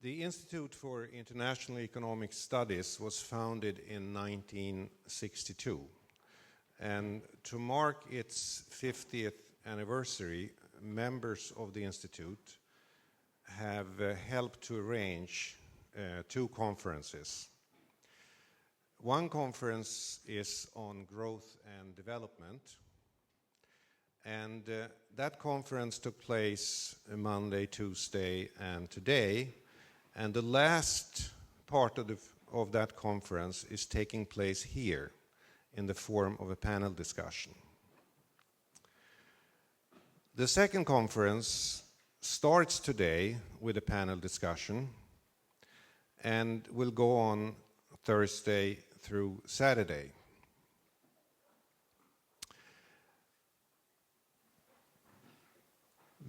The Institute for International Economic Studies was founded in 1962, and to mark its 50th anniversary, members of the Institute have helped to arrange two conferences. One conference is on growth and development, and that conference took place Monday, Tuesday, and today. And the last part of that conference is taking place here in the form of a panel discussion. The second conference starts today with a panel discussion and will go on Thursday through Saturday.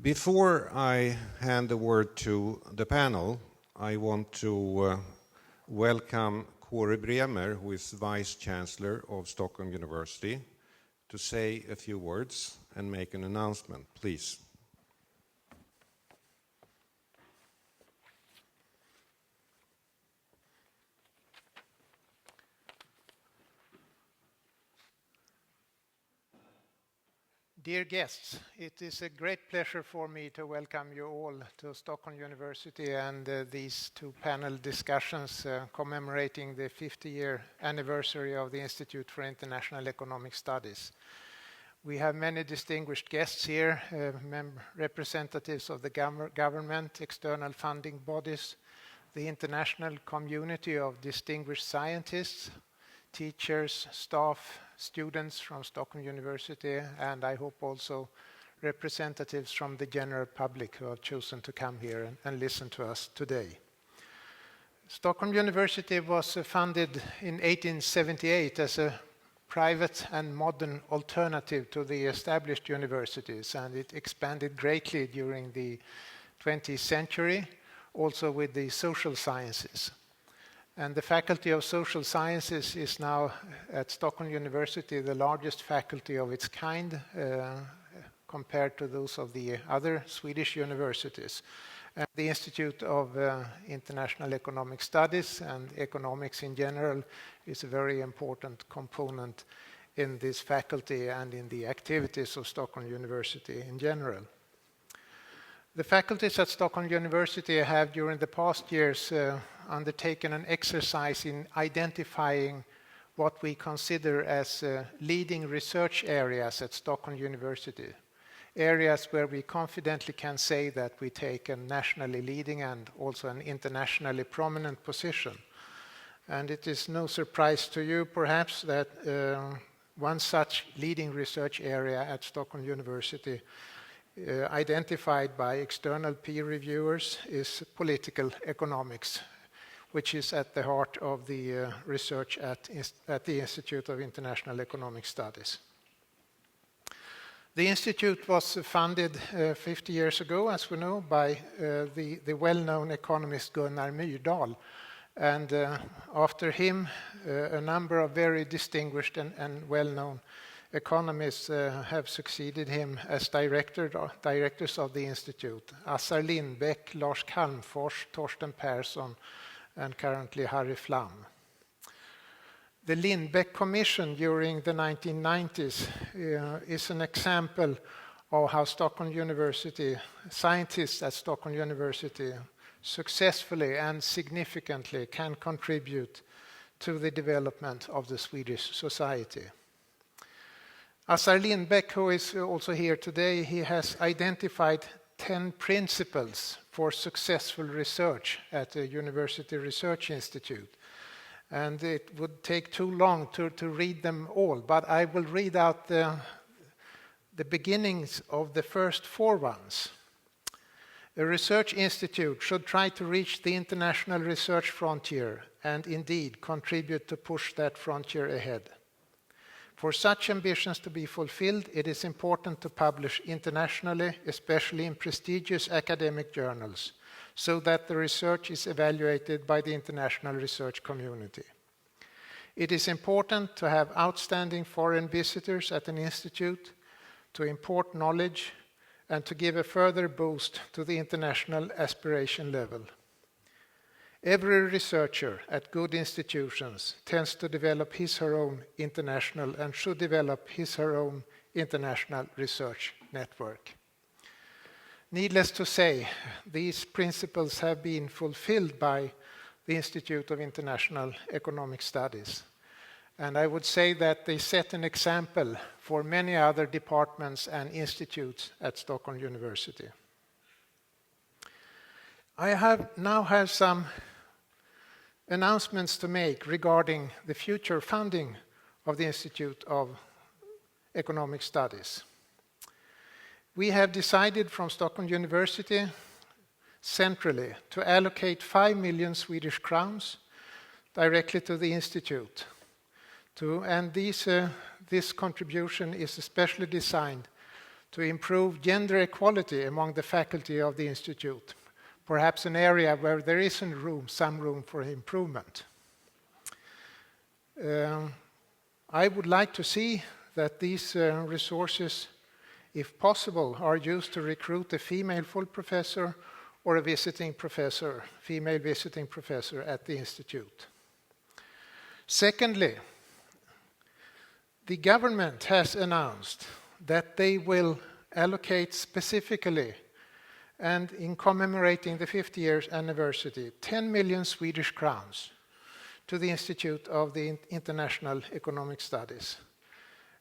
Before I hand the word to the panel, I want to welcome Kåre Bremer, who is Vice Chancellor of Stockholm University, to say a few words and make an announcement. Please. Dear guests, it is a great pleasure for me to welcome you all to Stockholm University and these two panel discussions commemorating the 50-year anniversary of the Institute for International Economic Studies. We have many distinguished guests here, representatives of the government, external funding bodies, the international community of distinguished scientists, teachers, staff, students from Stockholm University, and I hope also representatives from the general public who have chosen to come here and listen to us today. Stockholm University was founded in 1878 as a private and modern alternative to the established universities, and it expanded greatly during the 20th century, also with the social sciences. And the Faculty of Social Sciences is now at Stockholm University the largest faculty of its kind compared to those of the other Swedish universities. And the Institute of International Economic Studies and economics in general is a very important component in this faculty and in the activities of Stockholm University in general. The faculties at Stockholm University have during the past years undertaken an exercise in identifying what we consider as leading research areas at Stockholm University. Areas where we confidently can say that we take a nationally leading and also an internationally prominent position. And it is no surprise to you perhaps that one such leading research area at Stockholm University identified by external peer reviewers is political economics, which is at the heart of the research at the Institute of International Economic Studies. The Institute was founded 50 years ago, as we know, by the well-known economist Gunnar Myrdal. And after him, a number of very distinguished and well-known economists have succeeded him as directors of the Institute. Assar Lindbeck, Lars Calmfors, Torsten Persson, and currently Harry Flam. The Lindbeck Commission during the 1990s is an example of how Stockholm University, scientists at Stockholm University successfully and significantly can contribute to the development of the Swedish society. Assar Lindbeck, who is also here today, he has identified 10 principles for successful research at the University Research Institute. And it would take too long to read them all, but I will read out the beginnings of the first 4 ones. A research institute should try to reach the international research frontier and indeed contribute to push that frontier ahead. For such ambitions to be fulfilled, it is important to publish internationally, especially in prestigious academic journals, so that the research is evaluated by the international research community. It is important to have outstanding foreign visitors at an institute, to import knowledge, and to give a further boost to the international aspiration level. Every researcher at good institutions tends to develop his or her own international and should develop his or her own international research network. Needless to say, these principles have been fulfilled by the Institute of International Economic Studies. And I would say that they set an example for many other departments and institutes at Stockholm University. I now have some announcements to make regarding the future funding of the Institute of Economic Studies. We have decided from Stockholm University centrally to allocate 5 million Swedish crowns directly to the Institute. And this contribution is especially designed to improve gender equality among the faculty of the Institute, perhaps an area where there isn't some room for improvement. I would like to see that these resources, if possible, are used to recruit a female full professor or a visiting professor, female visiting professor at the Institute. Secondly, the government has announced that they will allocate specifically and in commemorating the 50 years anniversary, 10 million Swedish crowns to the Institute of the International Economic Studies.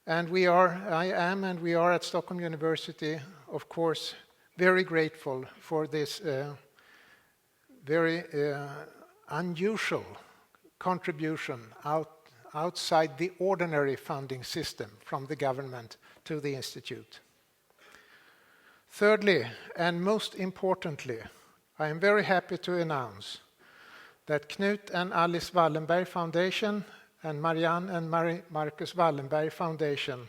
And we are at Stockholm University, of course, very grateful for this very unusual contribution outside the ordinary funding system from the government to the Institute. Thirdly, and most importantly, I am very happy to announce that Knut and Alice Wallenberg Foundation and Marianne and Marcus Wallenberg Foundation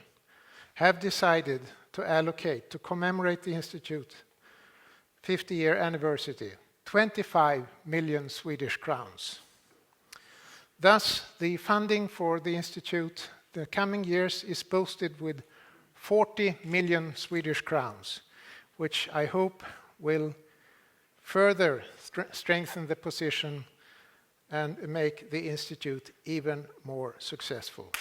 have decided to allocate, to commemorate the Institute 50-year anniversary, 25 million Swedish crowns. Thus, the funding for the Institute the coming years is boosted with 40 million Swedish crowns, which I hope will further strengthen the position and make the Institute even more successful.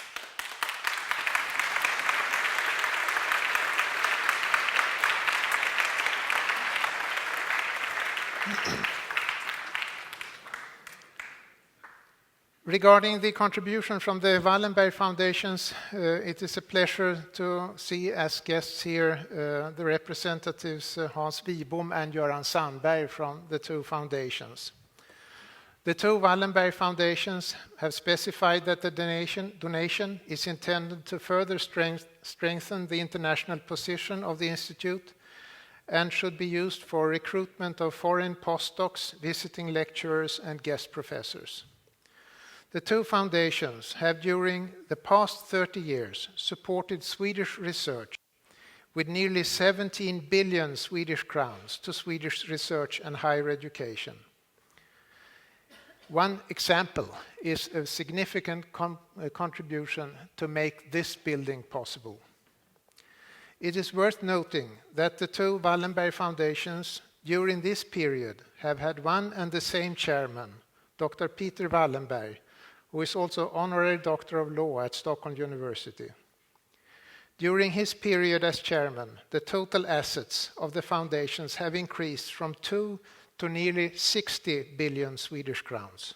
Regarding the contribution from the Wallenberg Foundations, it is a pleasure to see as guests here the representatives Hans Wibom and Göran Sandberg from the two foundations. The two Wallenberg Foundations have specified that the donation is intended to further strengthen the international position of the Institute and should be used for recruitment of foreign postdocs, visiting lecturers, and guest professors. The two foundations have during the past 30 years supported Swedish research with nearly 17 billion Swedish crowns to Swedish research and higher education. One example is a significant contribution to make this building possible. It is worth noting that the two Wallenberg Foundations during this period have had one and the same chairman, Dr. Peter Wallenberg, who is also Honorary Doctor of Law at Stockholm University. During his period as chairman, the total assets of the foundations have increased from 2 to nearly 60 billion Swedish crowns.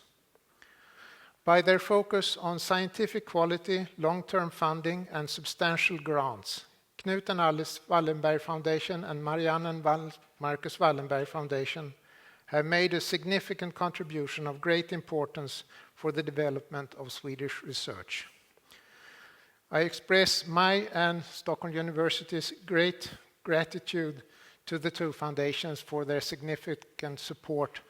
By their focus on scientific quality, long-term funding, and substantial grants, Knut and Alice Wallenberg Foundation and Marianne and Marcus Wallenberg Foundation have made a significant contribution of great importance for the development of Swedish research. I express my and Stockholm University's great gratitude to the two foundations for their significant support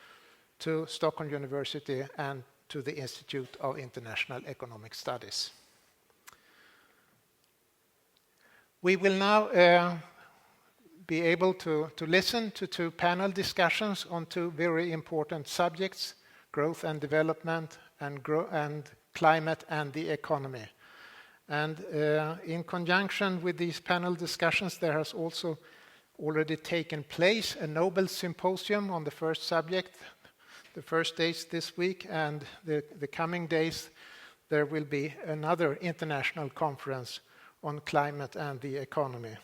to Stockholm University and to the Institute of International Economic Studies. We will now be able to listen to two panel discussions on two very important subjects, growth and development, and climate and the economy. And in conjunction with these panel discussions, there has also already taken place a Nobel Symposium on the first subject, the first days this week, and the coming days there will be another international conference on climate and the economy,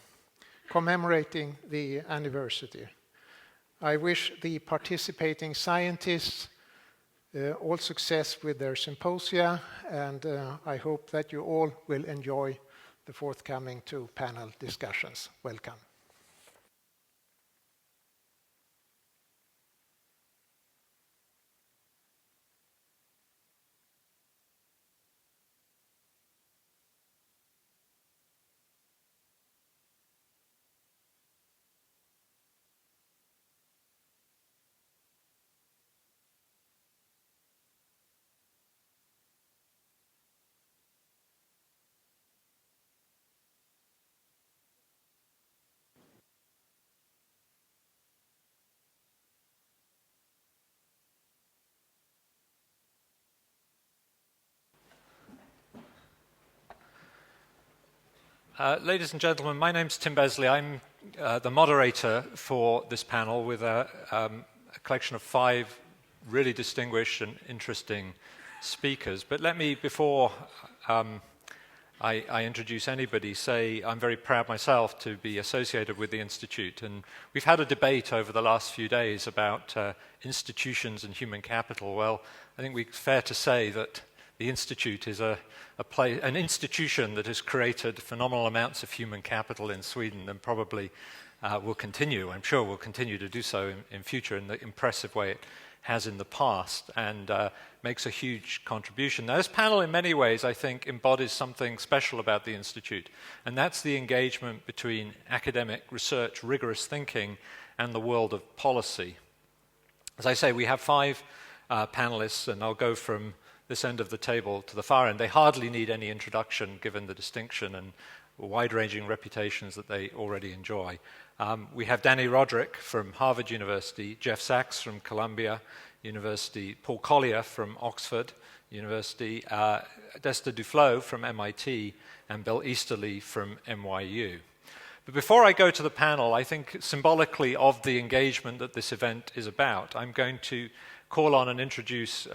commemorating the anniversary. I wish the participating scientists all success with their symposia, and I hope that you all will enjoy the forthcoming 2 panel discussions. Welcome. Ladies and gentlemen, my name's Tim Besley. I'm the moderator for this panel with a collection of 5 really distinguished and interesting speakers. But let me, before I introduce anybody, say I'm very proud myself to be associated with the Institute. And we've had a debate over the last few days about institutions and human capital. Well, I think it's fair to say that the Institute is an institution that has created phenomenal amounts of human capital in Sweden and probably will continue, I'm sure will continue to do so in future in the impressive way it has in the past, and makes a huge contribution. Now, this panel in many ways, I think, embodies something special about the Institute, and that's the engagement between academic research, rigorous thinking, and the world of policy. As I say, we have 5 panelists, and I'll go from this end of the table to the far end. They hardly need any introduction given the distinction and wide-ranging reputations that they already enjoy. We have Dani Rodrik from Harvard University, Jeff Sachs from Columbia University, Paul Collier from Oxford University, Esther Duflo from MIT, and Bill Easterly from NYU. But before I go to the panel, I think symbolically of the engagement that this event is about, I'm going to call on and introduce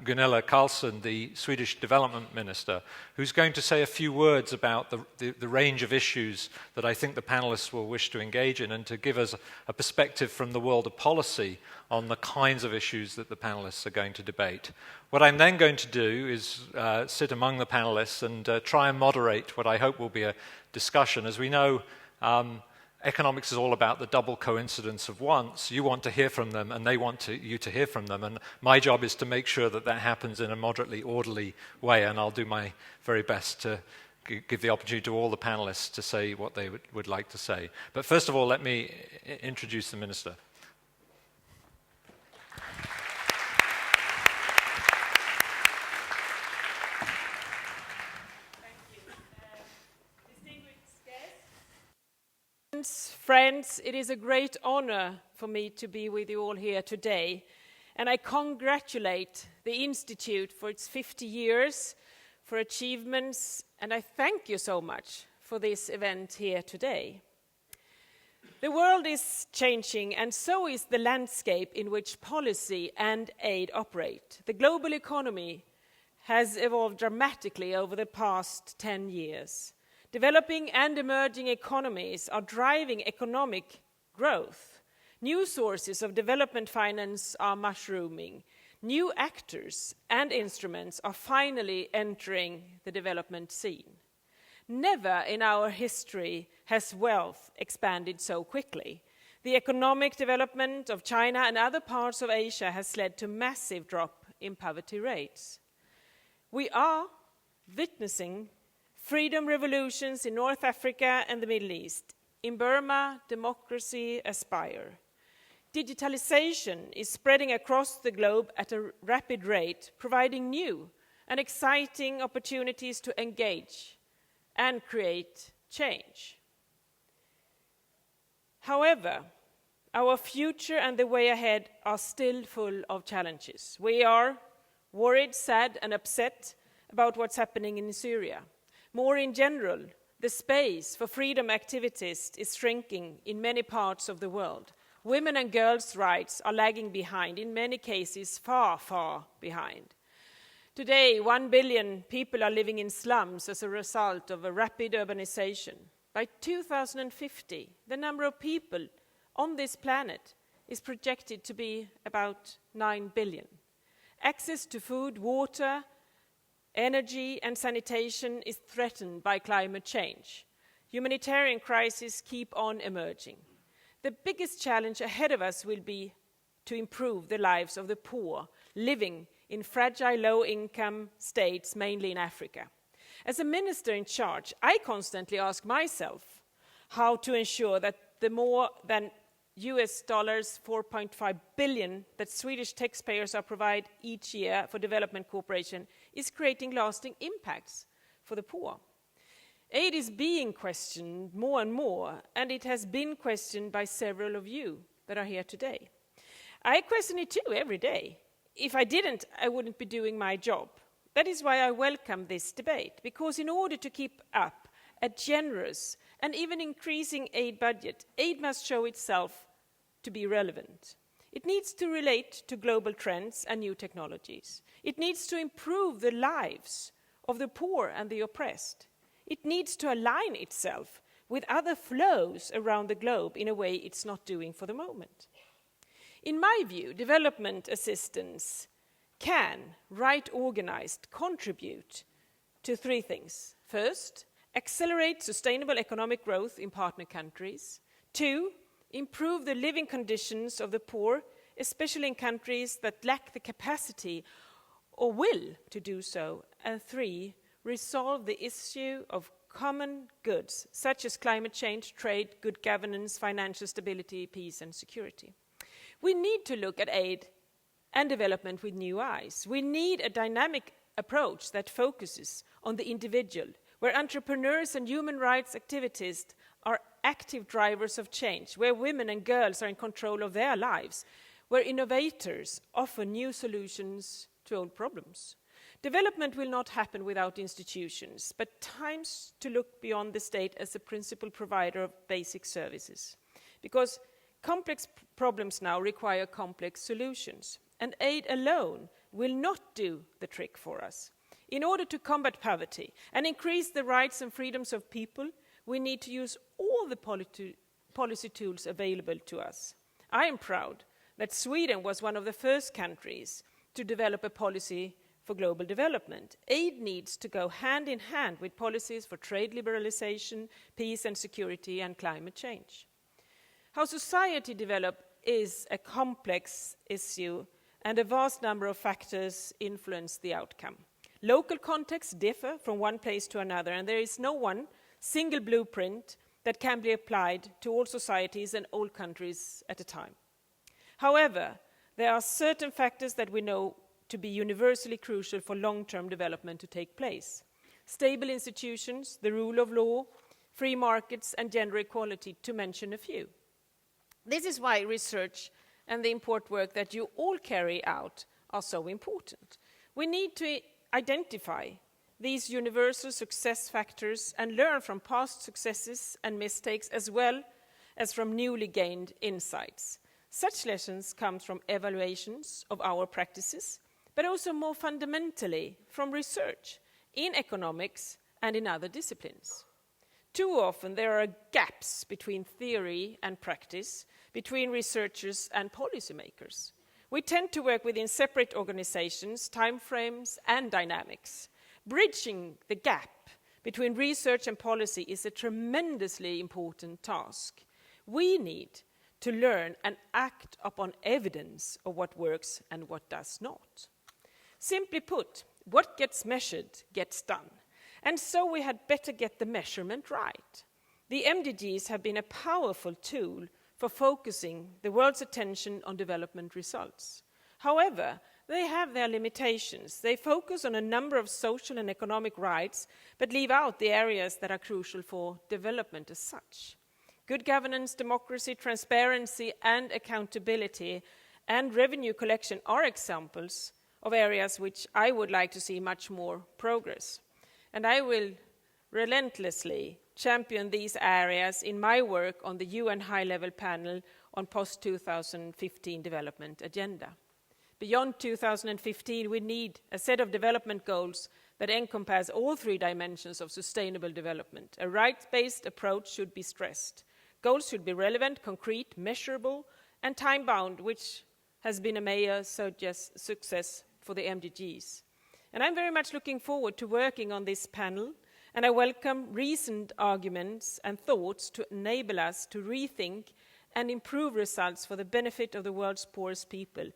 Gunilla Carlsson, the Swedish Development Minister, who's going to say a few words about the range of issues that I think the panelists will wish to engage in, and to give us a perspective from the world of policy on the kinds of issues that the panelists are going to debate. What I'm then going to do is sit among the panelists and try and moderate what I hope will be a discussion. As we know, economics is all about the double coincidence of wants. You want to hear from them, and they want you to hear from them. And my job is to make sure that that happens in a moderately orderly way, and I'll do my very best to give the opportunity to all the panelists to say what they would like to say. But first of all, let me introduce the Minister. Friends, it is a great honor for me to be with you all here today, and I congratulate the Institute for its 50 years, for achievements, and I thank you so much for this event here today. The world is changing, and so is the landscape in which policy and aid operate. The global economy has evolved dramatically over the past 10 years. Developing and emerging economies are driving economic growth. New sources of development finance are mushrooming. New actors and instruments are finally entering the development scene. Never in our history has wealth expanded so quickly. The economic development of China and other parts of Asia has led to massive drop in poverty rates. We are witnessing freedom revolutions in North Africa and the Middle East. In Burma, democracy aspires. Digitalization is spreading across the globe at a rapid rate, providing new and exciting opportunities to engage and create change. However, our future and the way ahead are still full of challenges. We are worried, sad, and upset about what's happening in Syria. More in general, the space for freedom activities is shrinking in many parts of the world. women and girls' rights are lagging behind, in many cases far, far behind. Today, 1 billion people are living in slums as a result of a rapid urbanization. By 2050, the number of people on this planet is projected to be about 9 billion. Access to food, water, energy and sanitation is threatened by climate change. Humanitarian crises keep on emerging. The biggest challenge ahead of us will be to improve the lives of the poor living in fragile low-income states, mainly in Africa. As a minister in charge, I constantly ask myself how to ensure that the more than US dollars 4.5 billion that Swedish taxpayers are provided each year for development cooperation is creating lasting impacts for the poor. Aid is being questioned more and more, and it has been questioned by several of you that are here today. I question it too every day. If I didn't, I wouldn't be doing my job. That is why I welcome this debate, because in order to keep up a generous and even increasing aid budget, aid must show itself to be relevant. It needs to relate to global trends and new technologies. It needs to improve the lives of the poor and the oppressed. It needs to align itself with other flows around the globe in a way it's not doing for the moment. In my view, development assistance can, right organized, contribute to three things. First, accelerate sustainable economic growth in partner countries. Two, improve the living conditions of the poor, especially in countries that lack the capacity or will to do so. And three, resolve the issue of common goods, such as climate change, trade, good governance, financial stability, peace, and security. We need to look at aid and development with new eyes. We need a dynamic approach that focuses on the individual, where entrepreneurs and human rights activists are active drivers of change, where women and girls are in control of their lives, where innovators offer new solutions to old problems. Development will not happen without institutions, but times to look beyond the state as a principal provider of basic services. Because complex problems now require complex solutions, and aid alone will not do the trick for us. In order to combat poverty and increase the rights and freedoms of people, we need to use all the policy tools available to us. I am proud that Sweden was one of the first countries to develop a policy for global development. Aid needs to go hand in hand with policies for trade liberalization, peace and security, and climate change. How society develops is a complex issue, and a vast number of factors influence the outcome. Local contexts differ from one place to another, and there is no one single blueprint that can be applied to all societies and all countries at a time. However, there are certain factors that we know to be universally crucial for long-term development to take place. Stable institutions, the rule of law, free markets, and gender equality, to mention a few. This is why research and the important work that you all carry out are so important. We need to identify these universal success factors and learn from past successes and mistakes, as well as from newly gained insights. Such lessons come from evaluations of our practices, but also more fundamentally from research in economics and in other disciplines. Too often there are gaps between theory and practice, between researchers and policymakers. We tend to work within separate organizations, timeframes, and dynamics. Bridging the gap between research and policy is a tremendously important task. We need to learn and act upon evidence of what works and what does not. Simply put, what gets measured gets done. And so we had better get the measurement right. The MDGs have been a powerful tool for focusing the world's attention on development results. However, they have their limitations. They focus on a number of social and economic rights, but leave out the areas that are crucial for development as such. Good governance, democracy, transparency, and accountability, and revenue collection are examples of areas which I would like to see much more progress. And I will relentlessly champion these areas in my work on the UN High-Level Panel on post-2015 development agenda. Beyond 2015, we need a set of development goals that encompass all three dimensions of sustainable development. A rights-based approach should be stressed. Goals should be relevant, concrete, measurable, and time-bound, which has been a major success for the MDGs. And I'm very much looking forward to working on this panel, and I welcome recent arguments and thoughts to enable us to rethink and improve results for the benefit of the world's poorest people,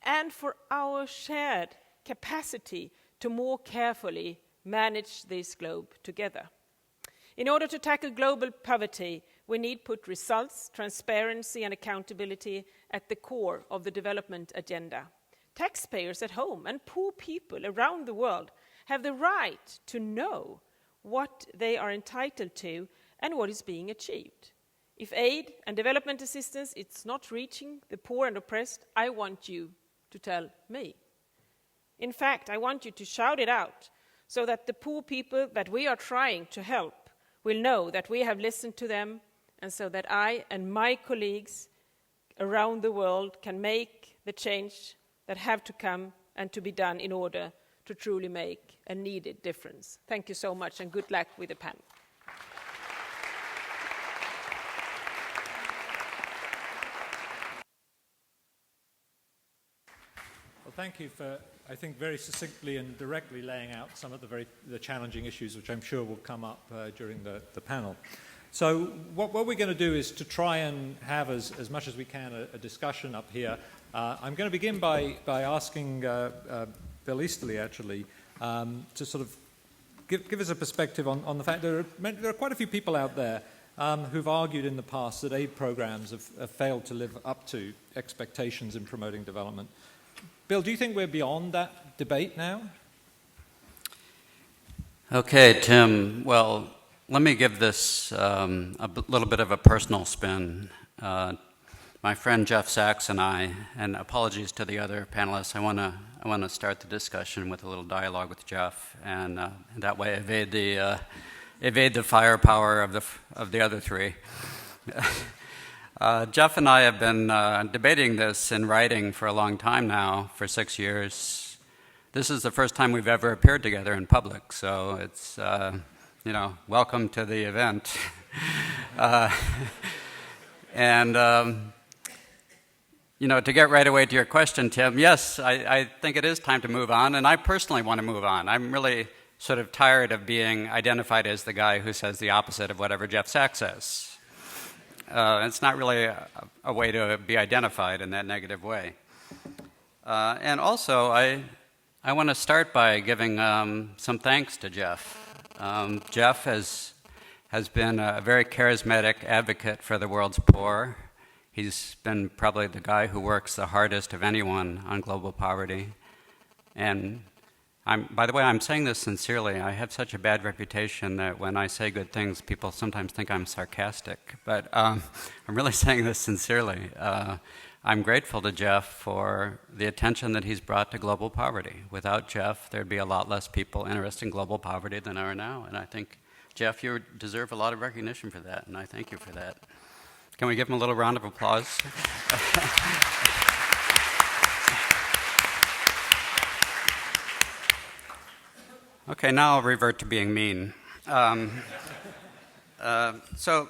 and for our shared capacity to more carefully manage this globe together. In order to tackle global poverty, we need to put results, transparency, and accountability at the core of the development agenda. Taxpayers at home and poor people around the world have the right to know what they are entitled to and what is being achieved. If aid and development assistance is not reaching the poor and oppressed, I want you to tell me. In fact, I want you to shout it out so that the poor people that we are trying to help will know that we have listened to them, and so that I and my colleagues around the world can make the change that have to come and to be done in order to truly make a needed difference. Thank you so much, and good luck with the panel. Well, thank you for, I think, very succinctly and directly laying out some of the challenging issues which I'm sure will come up during the panel. So what we're going to do is to try and have as much as we can a discussion up here. I'm going to begin by asking Bill Easterly, actually, to sort of give us a perspective on the fact that there are quite a few people out there who've argued in the past that aid programs have failed to live up to expectations in promoting development. Bill, do you think we're beyond that debate now? Okay, Tim. Well, let me give this a little bit of a personal spin. My friend Jeff Sachs and I, and apologies to the other panelists, I want to start the discussion with a little dialogue with Jeff, and that way evade the firepower of the other three. Jeff and I have been debating this in writing for a long time now, for 6 years. This is the first time we've ever appeared together in public, so it's, welcome to the event. To get right away to your question, Tim, yes, I think it is time to move on, and I personally want to move on. I'm really sort of tired of being identified as the guy who says the opposite of whatever Jeff Sachs says. It's not really a way to be identified in that negative way. And also, I want to start by giving some thanks to Jeff. Jeff has been a very charismatic advocate for the world's poor. He's been probably the guy who works the hardest of anyone on global poverty. And by the way, I'm saying this sincerely. I have such a bad reputation that when I say good things, people sometimes think I'm sarcastic. But I'm really saying this sincerely. I'm grateful to Jeff for the attention that he's brought to global poverty. Without Jeff, there'd be a lot less people interested in global poverty than there are now. And I think, Jeff, you deserve a lot of recognition for that, and I thank you for that. Can we give him a little round of applause? Okay, now I'll revert to being mean. So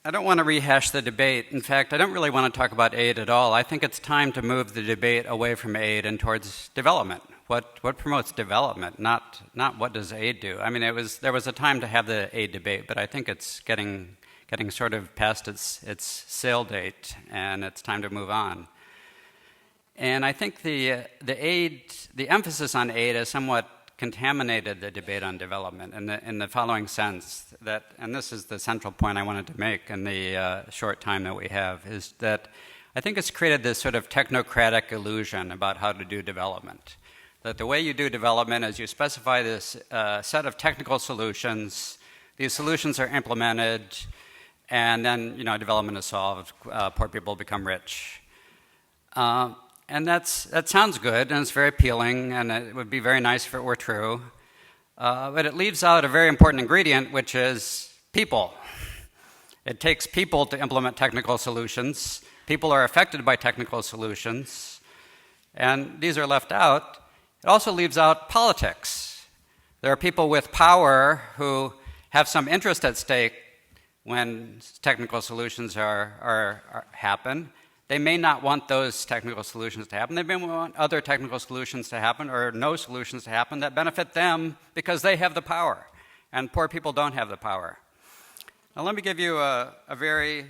I don't want to rehash the debate. In fact, I don't really want to talk about aid at all. I think it's time to move the debate away from aid and towards development. What promotes development, not what does aid do. I mean, there was a time to have the aid debate, but I think it's getting sort of past its sale date, and it's time to move on. And I think the emphasis on aid has somewhat contaminated the debate on development in the following sense, that, and this is the central point I wanted to make in the short time that we have, is that I think it's created this sort of technocratic illusion about how to do development. That the way you do development is you specify this set of technical solutions, these solutions are implemented, and then development is solved, poor people become rich. And that sounds good, and it's very appealing, and it would be very nice if it were true. But it leaves out a very important ingredient, which is people. It takes people to implement technical solutions. People are affected by technical solutions, and these are left out. It also leaves out politics. There are people with power who have some interest at stake when technical solutions happen. They may not want those technical solutions to happen. They may want other technical solutions to happen or no solutions to happen that benefit them because they have the power, and poor people don't have the power. Now let me give you a very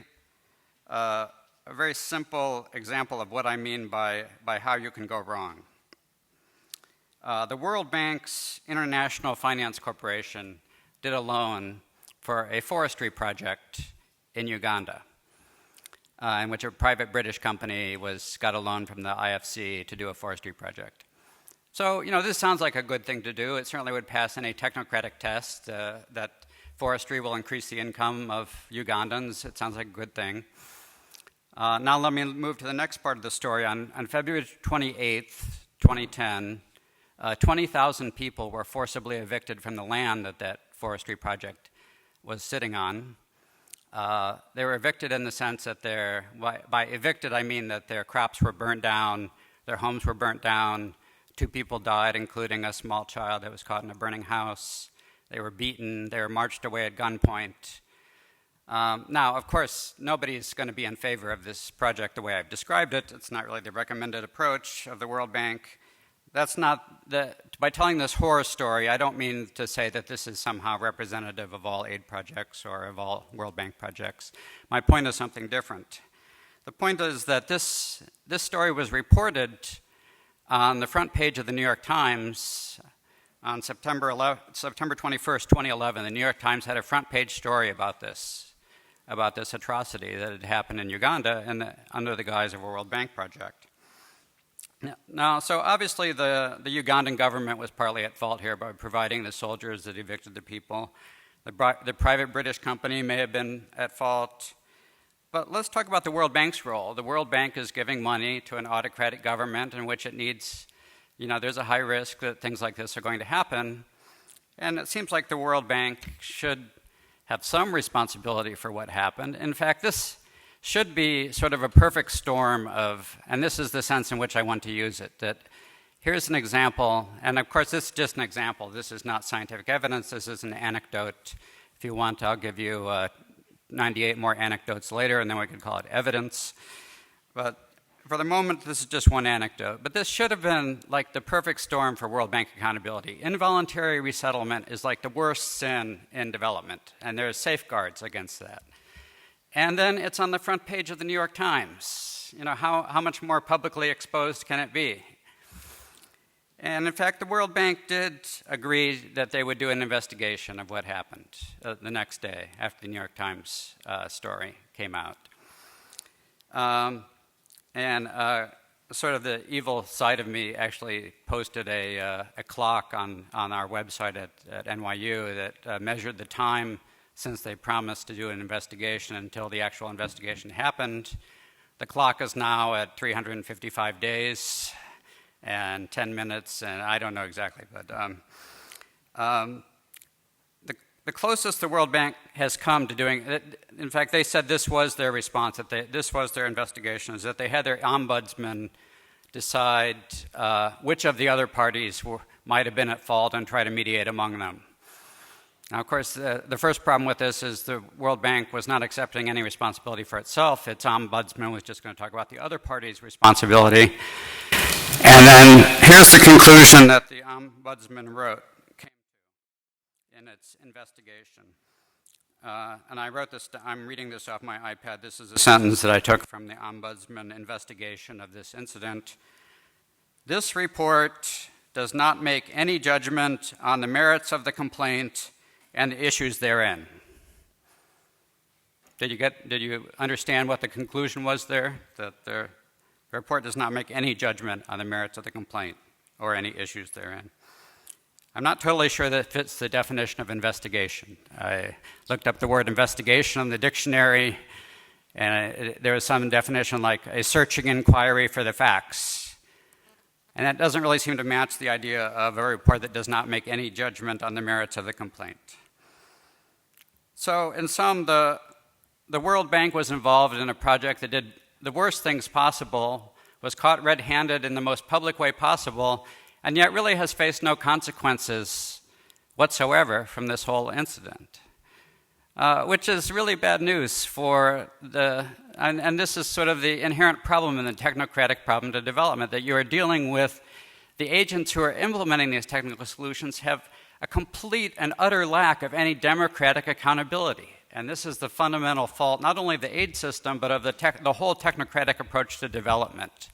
simple example of what I mean by how you can go wrong. The World Bank's International Finance Corporation did a loan for a forestry project in Uganda, in which a private British company got a loan from the IFC to do a forestry project. So, this sounds like a good thing to do. It certainly would pass any technocratic test that forestry will increase the income of Ugandans. It sounds like a good thing. Now let me move to the next part of the story. On February 28th, 2010, 20,000 people were forcibly evicted from the land that forestry project was sitting on. They were evicted in the sense that by evicted I mean that their crops were burnt down, their homes were burnt down, 2 people died, including a small child that was caught in a burning house. They were beaten, they were marched away at gunpoint. Now, of course, nobody's going to be in favor of this project the way I've described it. It's not really the recommended approach of the World Bank. By telling this horror story, I don't mean to say that this is somehow representative of all aid projects or of all World Bank projects. My point is something different. The point is that this story was reported on the front page of the New York Times on September 21st, 2011. The New York Times had a front page story about this atrocity that had happened in Uganda under the guise of a World Bank project. Now, so obviously the Ugandan government was partly at fault here by providing the soldiers that evicted the people. The private British company may have been at fault. But let's talk about the World Bank's role. The World Bank is giving money to an autocratic government in which it needs, there's a high risk that things like this are going to happen. And it seems like the World Bank should have some responsibility for what happened. In fact, this should be sort of a perfect storm and this is the sense in which I want to use it, that here's an example, and of course this is just an example. This is not scientific evidence, this is an anecdote. If you want, I'll give you 98 more anecdotes later, and then we could call it evidence. But for the moment, this is just one anecdote. But this should have been like the perfect storm for World Bank accountability. Involuntary resettlement is like the worst sin in development, and there's safeguards against that. And then it's on the front page of the New York Times. How much more publicly exposed can it be? And in fact, the World Bank did agree that they would do an investigation of what happened the next day after the New York Times story came out. Sort of the evil side of me actually posted a clock on our website at NYU that measured the time since they promised to do an investigation until the actual investigation happened. The clock is now at 355 days and 10 minutes, and I don't know exactly, but the closest the World Bank has come to doing it, in fact, they said this was their response, this was their investigation, is that they had their ombudsman decide which of the other parties might have been at fault and try to mediate among them. Now, of course, the first problem with this is the World Bank was not accepting any responsibility for itself. Its ombudsman was just going to talk about the other party's responsibility. And then here's the conclusion that the ombudsman came to in its investigation. And I wrote this, I'm reading this off my iPad. This is a sentence that I took from the ombudsman investigation of this incident. This report does not make any judgment on the merits of the complaint and the issues therein. Did you understand what the conclusion was there? That the report does not make any judgment on the merits of the complaint or any issues therein. I'm not totally sure that it fits the definition of investigation. I looked up the word investigation in the dictionary, and there was some definition like a searching inquiry for the facts. And that doesn't really seem to match the idea of a report that does not make any judgment on the merits of the complaint. So in sum, the the World Bank was involved in a project that did the worst things possible, was caught red-handed in the most public way possible, and yet really has faced no consequences whatsoever from this whole incident, which is really bad news for and this is sort of the inherent problem in the technocratic problem to development, that you are dealing with the agents who are implementing these technical solutions have a complete and utter lack of any democratic accountability. And this is the fundamental fault, not only of the aid system, but of the whole technocratic approach to development.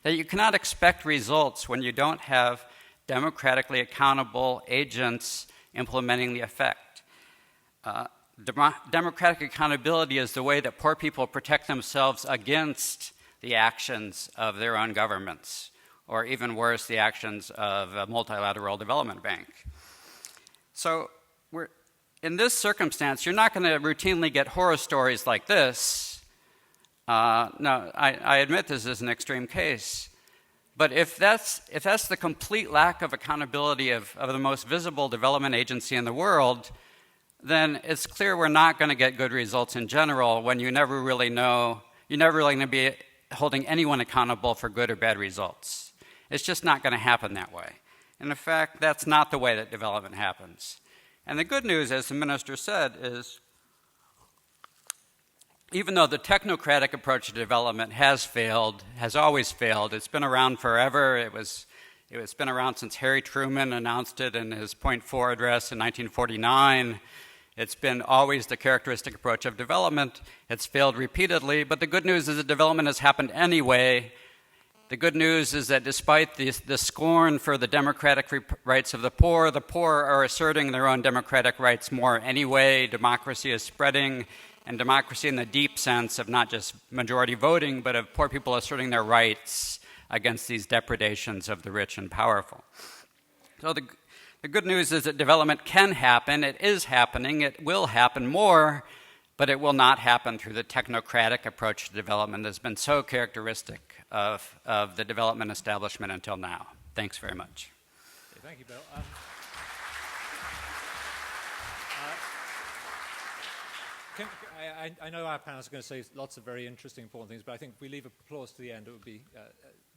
That you cannot expect results when you don't have democratically accountable agents implementing the effect. Democratic accountability is the way that poor people protect themselves against the actions of their own governments, or even worse, the actions of a multilateral development bank. So in this circumstance, you're not going to routinely get horror stories like this. No, I admit this is an extreme case. But if that's the complete lack of accountability of the most visible development agency in the world, then it's clear we're not going to get good results in general when you're never really going to be holding anyone accountable for good or bad results. It's just not going to happen that way. And in fact, that's not the way that development happens. And the good news, as the minister said, is even though the technocratic approach to development has failed, has always failed, it's been around forever. It's been around since Harry Truman announced it in his Point 4 address in 1949. It's been always the characteristic approach of development. It's failed repeatedly, but the good news is that development has happened anyway. The good news is that despite the scorn for the democratic rights of the poor are asserting their own democratic rights more anyway. Democracy is spreading, and democracy in the deep sense of not just majority voting, but of poor people asserting their rights against these depredations of the rich and powerful. So the good news is that development can happen, it is happening, it will happen more, but it will not happen through the technocratic approach to development that's been so characteristic of the development establishment until now. Thanks very much. Okay, thank you, Bill. I know our panelists are going to say lots of very interesting, important things, but I think if we leave applause to the end, it would be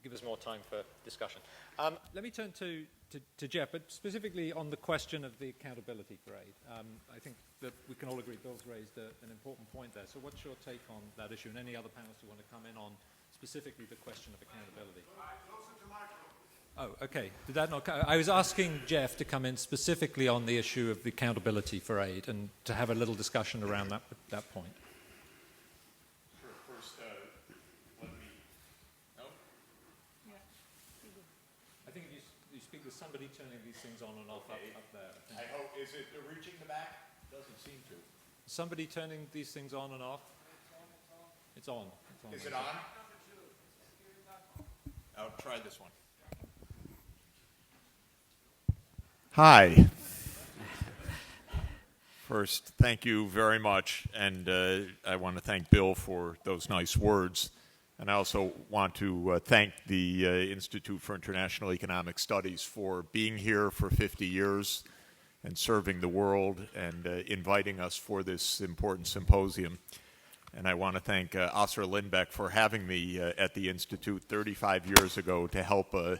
give us more time for discussion. Let me turn to Jeff, but specifically on the question of the accountability for aid. I think that we can all agree Bill's raised an important point there. So what's your take on that issue, and any other panelists who want to come in on specifically the question of accountability? Oh, okay. Did that not? I was asking Jeff to come in specifically on the issue of the accountability for aid and to have a little discussion around that point. Sure. First, let me. No. Yeah. I think you speak with somebody turning these things on and off up there. I hope. Is it reaching the back? Doesn't seem to. Somebody turning these things on and off. It's on. It's on. Is it on? I'll try this one. Hi. First, thank you very much, and I want to thank Bill for those nice words. And I also want to thank the Institute for International Economic Studies for being here for 50 years and serving the world and inviting us for this important symposium. And I want to thank Oscar Lindbeck for having me at the Institute 35 years ago to help a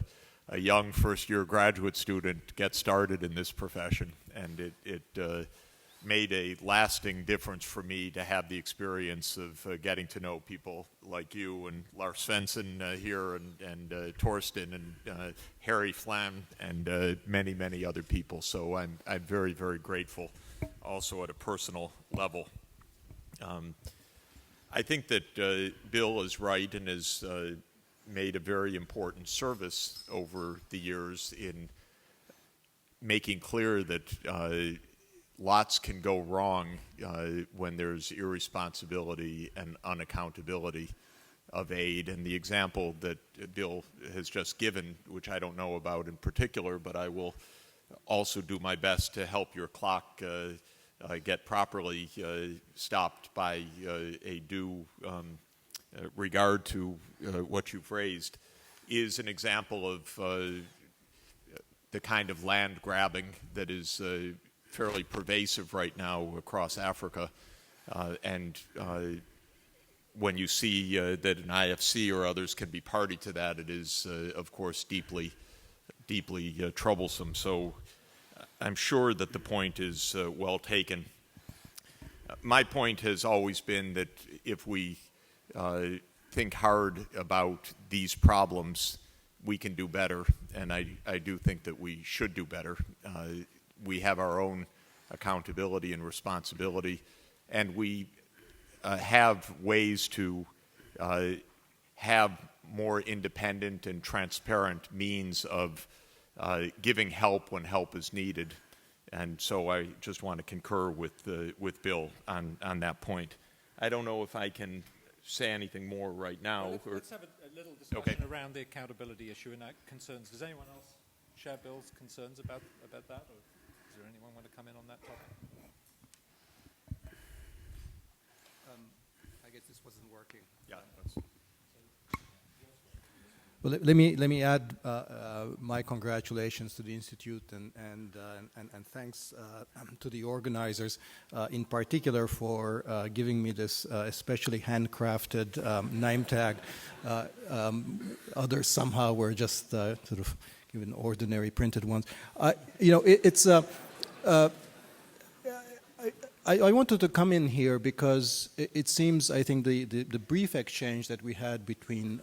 young first-year graduate student get started in this profession. And it made a lasting difference for me to have the experience of getting to know people like you and Lars Svensson here and Torsten and Harry Flam and many, many other people. So I'm very, very grateful also at a personal level. I think that Bill is right and has made a very important service over the years in making clear that lots can go wrong when there's irresponsibility and unaccountability of aid. And the example that Bill has just given, which I don't know about in particular, but I will also do my best to help your clock get properly stopped by a due regard to what you've raised, is an example of the kind of land grabbing that is fairly pervasive right now across Africa. And when you see that an IFC or others can be party to that, it is, of course, deeply troublesome. So I'm sure that the point is well taken. My point has always been that if we think hard about these problems, we can do better, and I do think that we should do better. We have our own accountability and responsibility, and we have ways to have more independent and transparent means of giving help when help is needed. And so I just want to concur with Bill on that point. I don't know if I can say anything more right now. Well, let's have a little discussion around the accountability issue and that concerns. Does anyone else share Bill's concerns about that, or does there anyone want to come in on that topic? I guess this wasn't working. Yeah. Well, let me add my congratulations to the Institute and thanks to the organizers, in particular for giving me this especially handcrafted name tag. Others somehow were just sort of given ordinary printed ones. I wanted to come in here because it seems, I think, the brief exchange that we had between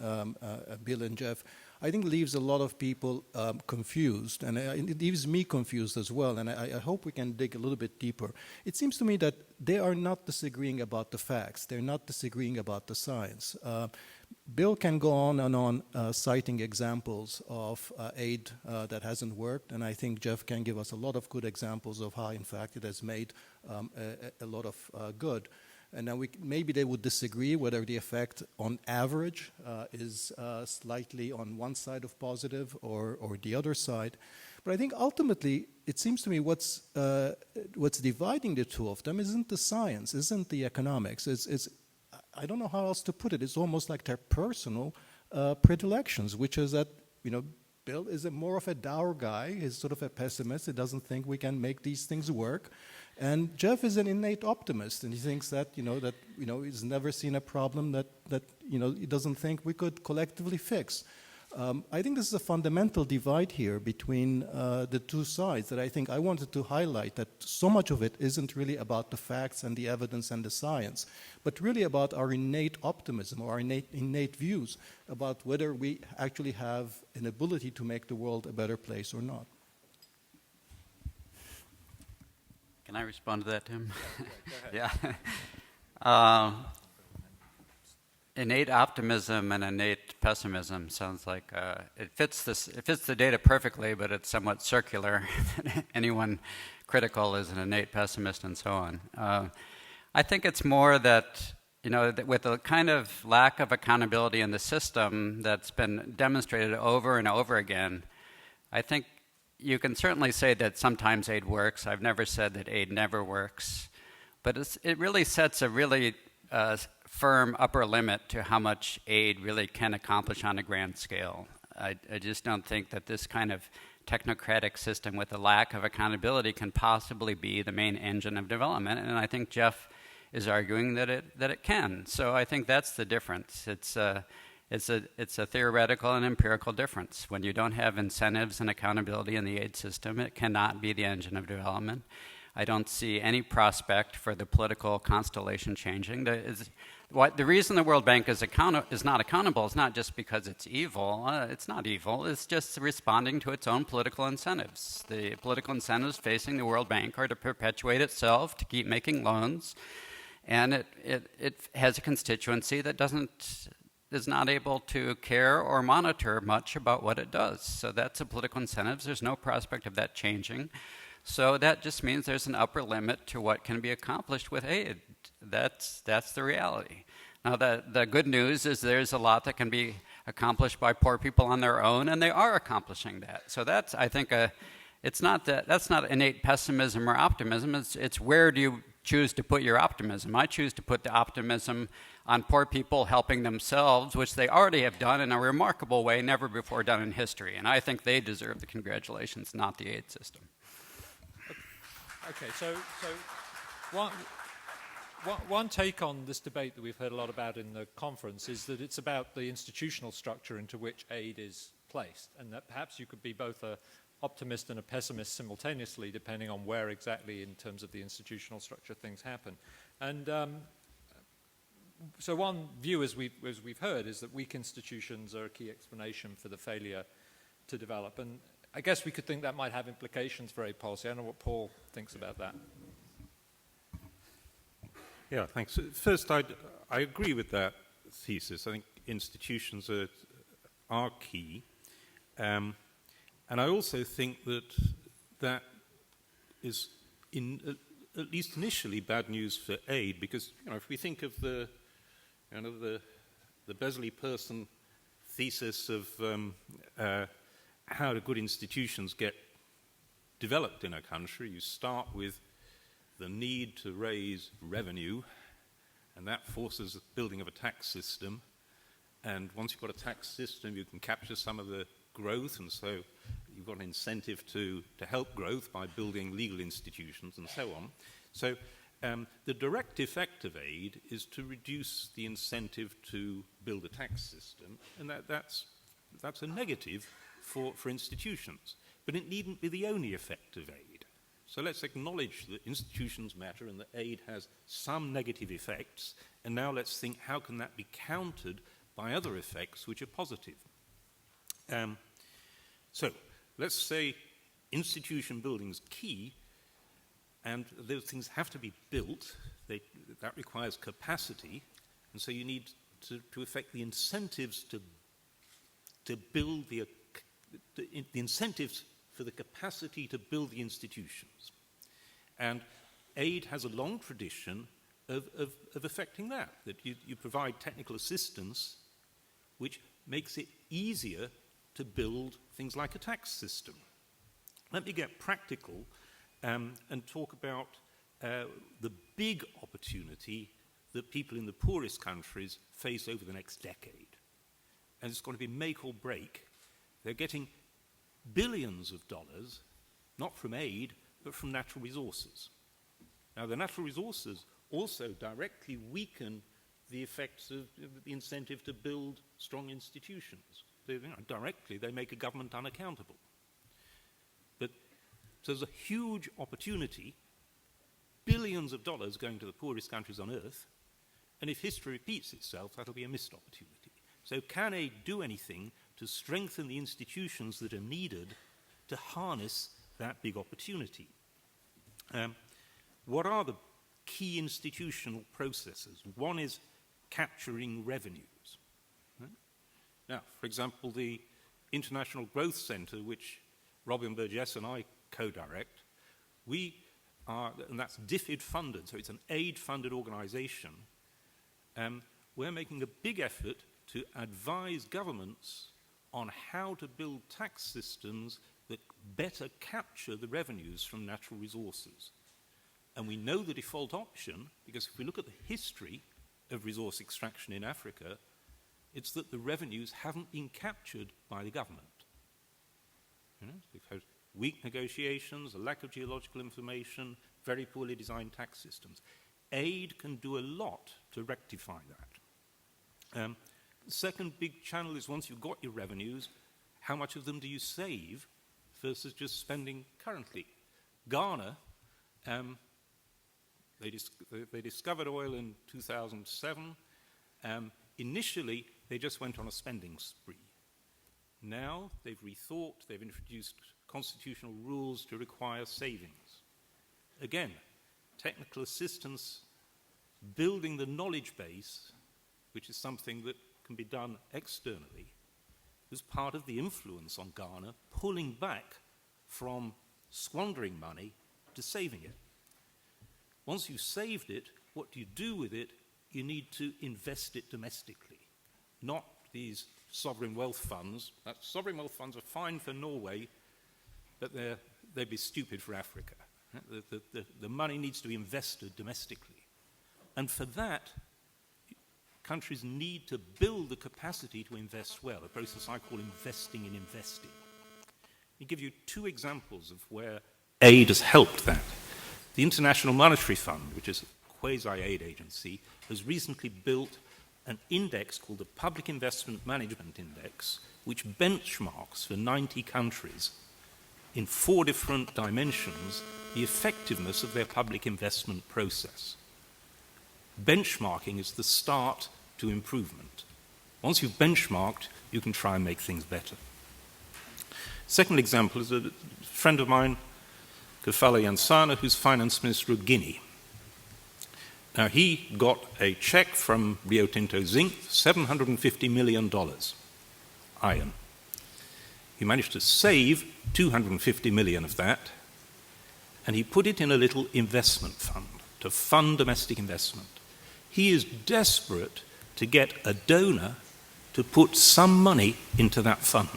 Bill and Jeff, I think, leaves a lot of people confused, and it leaves me confused as well, and I hope we can dig a little bit deeper. It seems to me that they are not disagreeing about the facts. They're not disagreeing about the science. Bill can go on and on citing examples of aid that hasn't worked, and I think Jeff can give us a lot of good examples of how, in fact, it has made a lot of good. And now maybe they would disagree whether the effect on average is slightly on one side of positive or the other side. But I think ultimately, it seems to me what's dividing the two of them isn't the science, isn't the economics. It's I don't know how else to put it. It's almost like their personal predilections, which is that, Bill is more of a dour guy. He's sort of a pessimist. He doesn't think we can make these things work. And Jeff is an innate optimist, and he thinks that, he's never seen a problem that he doesn't think we could collectively fix. I think this is a fundamental divide here between the two sides that I think I wanted to highlight, that so much of it isn't really about the facts and the evidence and the science, but really about our innate optimism or our innate views about whether we actually have an ability to make the world a better place or not. Can I respond to that, Tim? Yeah. Innate optimism and innate pessimism sounds like it fits the data perfectly, but it's somewhat circular. Anyone critical is an innate pessimist, and so on. I think it's more that that with the kind of lack of accountability in the system that's been demonstrated over and over again, I think you can certainly say that sometimes aid works. I've never said that aid never works, but it really sets a really firm upper limit to how much aid really can accomplish on a grand scale. I just don't think that this kind of technocratic system with a lack of accountability can possibly be the main engine of development, and I think Jeff is arguing that it can. So I think that's the difference. It's a theoretical and empirical difference. When you don't have incentives and accountability in the aid system, it cannot be the engine of development. I don't see any prospect for the political constellation changing. The reason the World Bank is not accountable is not just because it's evil. It's not evil. It's just responding to its own political incentives. The political incentives facing the World Bank are to perpetuate itself, to keep making loans, and it has a constituency that is not able to care or monitor much about what it does. So that's a political incentive. There's no prospect of that changing. So that just means there's an upper limit to what can be accomplished with aid. That's the reality. Now, the good news is there's a lot that can be accomplished by poor people on their own, and they are accomplishing that. So that's, I think, that's not innate pessimism or optimism. It's where do you choose to put your optimism? I choose to put the optimism on poor people helping themselves, which they already have done in a remarkable way, never before done in history. And I think they deserve the congratulations, not the aid system. Okay, so one One take on this debate that we've heard a lot about in the conference is that it's about the institutional structure into which aid is placed, and that perhaps you could be both an optimist and a pessimist simultaneously, depending on where exactly in terms of the institutional structure things happen. And so one view, as we've heard, is that weak institutions are a key explanation for the failure to develop. And I guess we could think that might have implications for aid policy. I don't know what Paul thinks about that. Yeah, thanks. First, I agree with that thesis. I think institutions are key. And I also think that is, at least initially, bad news for aid, because if we think of the Besley person thesis of how do good institutions get developed in a country, you start with the need to raise revenue, and that forces the building of a tax system. And once you've got a tax system, you can capture some of the growth, and so you've got an incentive to help growth by building legal institutions and so on. So the direct effect of aid is to reduce the incentive to build a tax system, and that's a negative for institutions. But it needn't be the only effect of aid. So let's acknowledge that institutions matter and that aid has some negative effects, and now let's think how can that be countered by other effects which are positive. So let's say institution building is key, and those things have to be built. That requires capacity, and so you need to affect the incentives to build the incentives for the capacity to build the institutions. And aid has a long tradition of affecting that you provide technical assistance which makes it easier to build things like a tax system. Let me get practical and talk about the big opportunity that people in the poorest countries face over the next decade. And it's going to be make or break. They're getting billions of dollars, not from aid, but from natural resources. Now, the natural resources also directly weaken the effects of the incentive to build strong institutions. Directly, they make a government unaccountable. But so there's a huge opportunity, billions of dollars going to the poorest countries on earth, and if history repeats itself, that'll be a missed opportunity. So can aid do anything to strengthen the institutions that are needed to harness that big opportunity? What are the key institutional processes? One is capturing revenues. Now, for example, the International Growth Centre, which Robin Burgess and I co-direct, we are, and that's DFID funded, so it's an aid-funded organisation. We're making a big effort to advise governments on how to build tax systems that better capture the revenues from natural resources. And we know the default option, because if we look at the history of resource extraction in Africa, it's that the revenues haven't been captured by the government. We've had weak negotiations, a lack of geological information, very poorly designed tax systems. Aid can do a lot to rectify that. The second big channel is once you've got your revenues, how much of them do you save versus just spending currently? Ghana, they discovered oil in 2007. Initially, they just went on a spending spree. Now they've rethought, they've introduced constitutional rules to require savings. Again, technical assistance, building the knowledge base, which is something that can be done externally, is part of the influence on Ghana, pulling back from squandering money to saving it. Once you've saved it, what do you do with it? You need to invest it domestically, not these sovereign wealth funds. Sovereign wealth funds are fine for Norway, but they'd be stupid for Africa. The money needs to be invested domestically. And for that, countries need to build the capacity to invest well, a process I call investing in investing. I'll give you two examples of where aid has helped that. The International Monetary Fund, which is quasi-aid agency, has recently built an index called the Public Investment Management Index, which benchmarks for 90 countries in 4 different dimensions the effectiveness of their public investment process. Benchmarking is the start to improvement. Once you've benchmarked, you can try and make things better. Second example is a friend of mine, Kefalo Yansana, who's finance minister of Guinea. Now, he got a check from Rio Tinto Zinc, $750 million, iron. He managed to save 250 million of that, and he put it in a little investment fund to fund domestic investment. He is desperate to get a donor to put some money into that fund,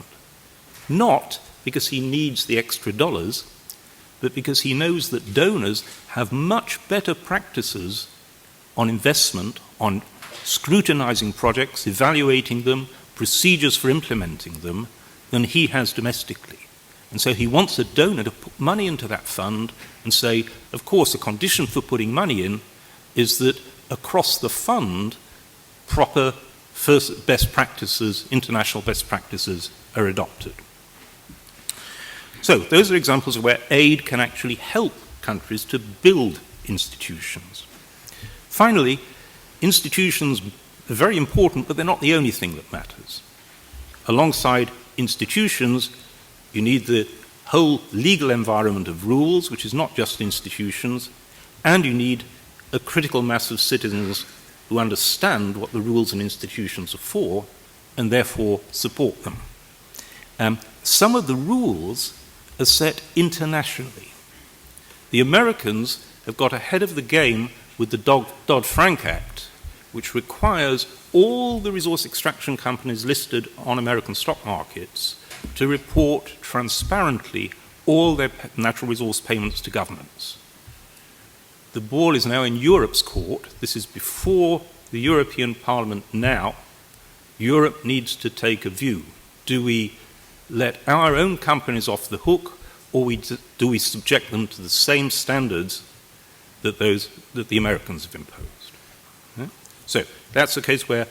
not because he needs the extra dollars, but because he knows that donors have much better practices on investment, on scrutinizing projects, evaluating them, procedures for implementing them, than he has domestically. And so he wants a donor to put money into that fund and say, of course, a condition for putting money in is that across the fund, proper first best practices, international best practices are adopted. So those are examples of where aid can actually help countries to build institutions. Finally, institutions are very important, but they're not the only thing that matters. Alongside institutions, you need the whole legal environment of rules, which is not just institutions, and you need a critical mass of citizens who understand what the rules and institutions are for, and therefore support them. Some of the rules are set internationally. The Americans have got ahead of the game with the Dodd-Frank Act, which requires all the resource extraction companies listed on American stock markets to report transparently all their natural resource payments to governments. The ball is now in Europe's court. This is before the European Parliament now. Europe needs to take a view. Do we let our own companies off the hook, or do we subject them to the same standards that the Americans have imposed? Yeah? So that's a case where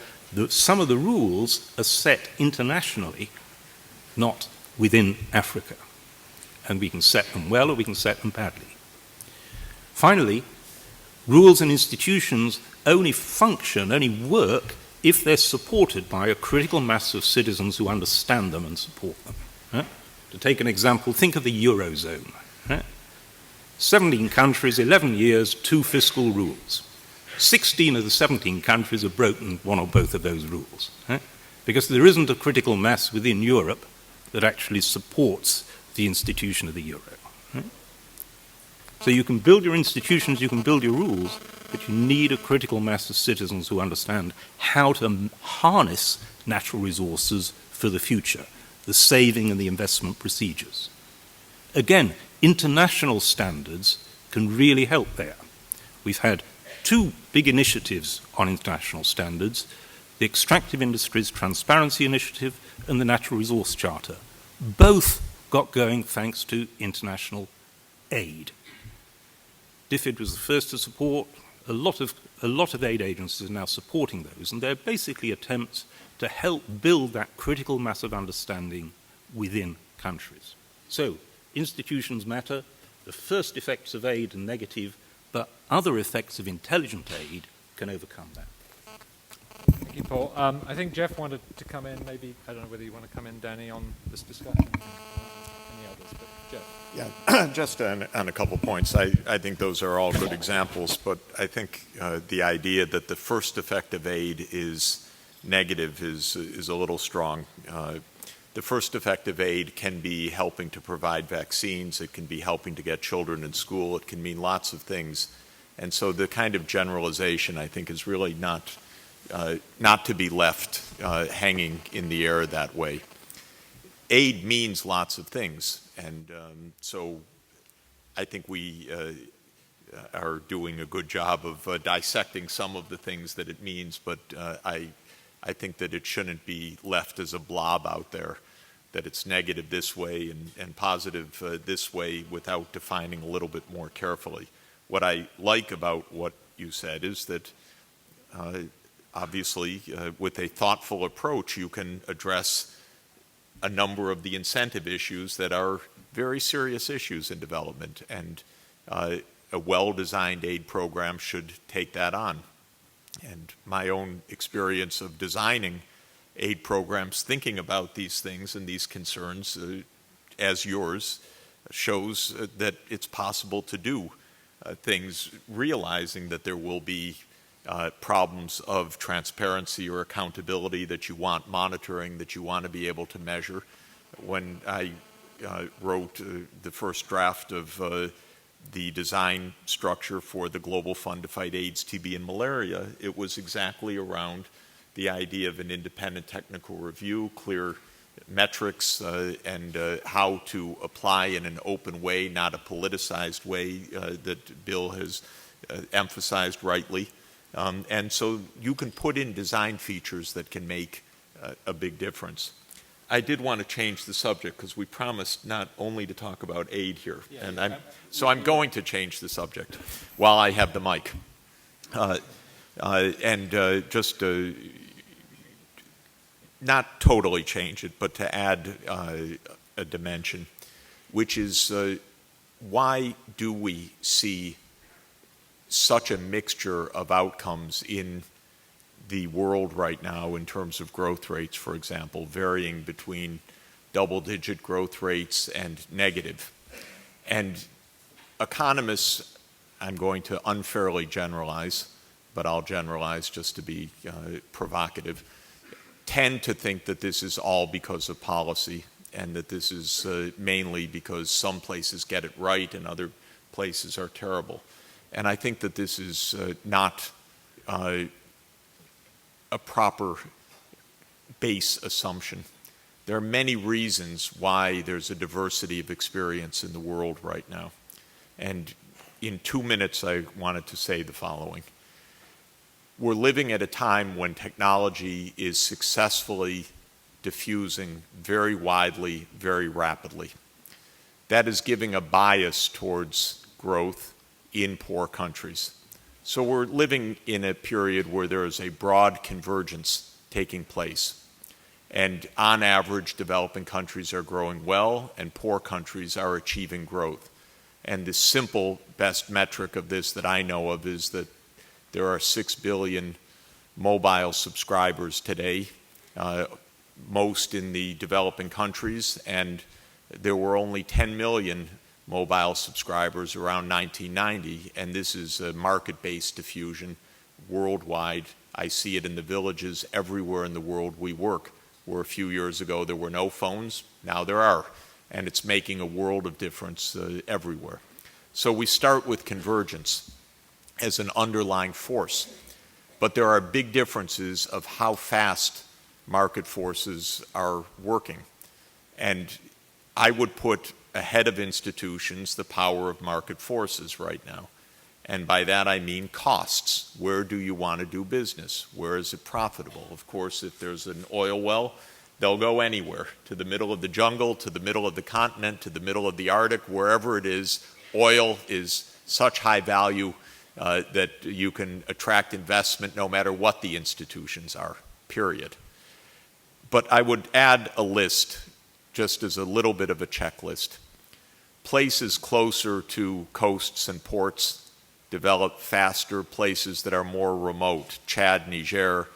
some of the rules are set internationally, not within Africa. And we can set them well or we can set them badly. Finally, rules and institutions only function, only work, if they're supported by a critical mass of citizens who understand them and support them. To take an example, think of the Eurozone. 17 countries, 11 years, 2 fiscal rules. 16 of the 17 countries have broken one or both of those rules, because there isn't a critical mass within Europe that actually supports the institution of the euro. So you can build your institutions, you can build your rules, but you need a critical mass of citizens who understand how to harness natural resources for the future, the saving and the investment procedures. Again, international standards can really help there. We've had 2 big initiatives on international standards, the Extractive Industries Transparency Initiative and the Natural Resource Charter. Both got going thanks to international aid. DFID was the first to support. A lot of aid agencies are now supporting those, and they're basically attempts to help build that critical mass of understanding within countries. So, institutions matter. The first effects of aid are negative, but other effects of intelligent aid can overcome that. Thank you, Paul. I think Jeff wanted to come in, maybe, I don't know whether you want to come in, Dani, on this discussion. Any others, but Jeff. Yeah, just on a couple points. I think those are all good examples, but I think the idea that the first effect of aid is negative is a little strong. The first effect of aid can be helping to provide vaccines. It can be helping to get children in school. It can mean lots of things. And so the kind of generalization, I think, is really not to be left hanging in the air that way. Aid means lots of things. And so I think we are doing a good job of dissecting some of the things that it means, but I think that it shouldn't be left as a blob out there, that it's negative this way and positive this way without defining a little bit more carefully. What I like about what you said is that obviously with a thoughtful approach you can address a number of the incentive issues that are very serious issues in development, and a well-designed aid program should take that on. And my own experience of designing aid programs, thinking about these things and these concerns, as yours, shows that it's possible to do things, realizing that there will be problems of transparency or accountability that you want monitoring, that you want to be able to measure. When I wrote the first draft of the design structure for the Global Fund to Fight AIDS, TB, and Malaria, it was exactly around the idea of an independent technical review, clear metrics, and how to apply in an open way, not a politicized way that Bill has emphasized rightly. And so you can put in design features that can make a big difference. I did want to change the subject because we promised not only to talk about aid here, and I'm going to change the subject while I have the mic, just not totally change it, but to add a dimension, which is why do we see such a mixture of outcomes in the world right now in terms of growth rates, for example, varying between double-digit growth rates and negative. And economists, I'm going to unfairly generalize, but I'll generalize just to be provocative, tend to think that this is all because of policy and that this is mainly because some places get it right and other places are terrible. And I think that this is not a proper base assumption. There are many reasons why there's a diversity of experience in the world right now. And in 2 minutes, I wanted to say the following. We're living at a time when technology is successfully diffusing very widely, very rapidly. That is giving a bias towards growth in poor countries. So we're living in a period where there is a broad convergence taking place. And on average, developing countries are growing well and poor countries are achieving growth. And the simple best metric of this that I know of is that there are 6 billion mobile subscribers today, most in the developing countries, and there were only 10 million mobile subscribers around 1990, and this is a market-based diffusion worldwide. I see it in the villages everywhere in the world we work, where a few years ago there were no phones, now there are, and it's making a world of difference everywhere. So we start with convergence as an underlying force, but there are big differences of how fast market forces are working. And I would put ahead of institutions the power of market forces right now. And by that I mean costs. Where do you want to do business? Where is it profitable? Of course, if there's an oil well, they'll go anywhere, to the middle of the jungle, to the middle of the continent, to the middle of the Arctic, wherever it is. Oil is such high value that you can attract investment no matter what the institutions are, period. But I would add a list, just as a little bit of a checklist. Places closer to coasts and ports develop faster, places that are more remote. Chad, Niger,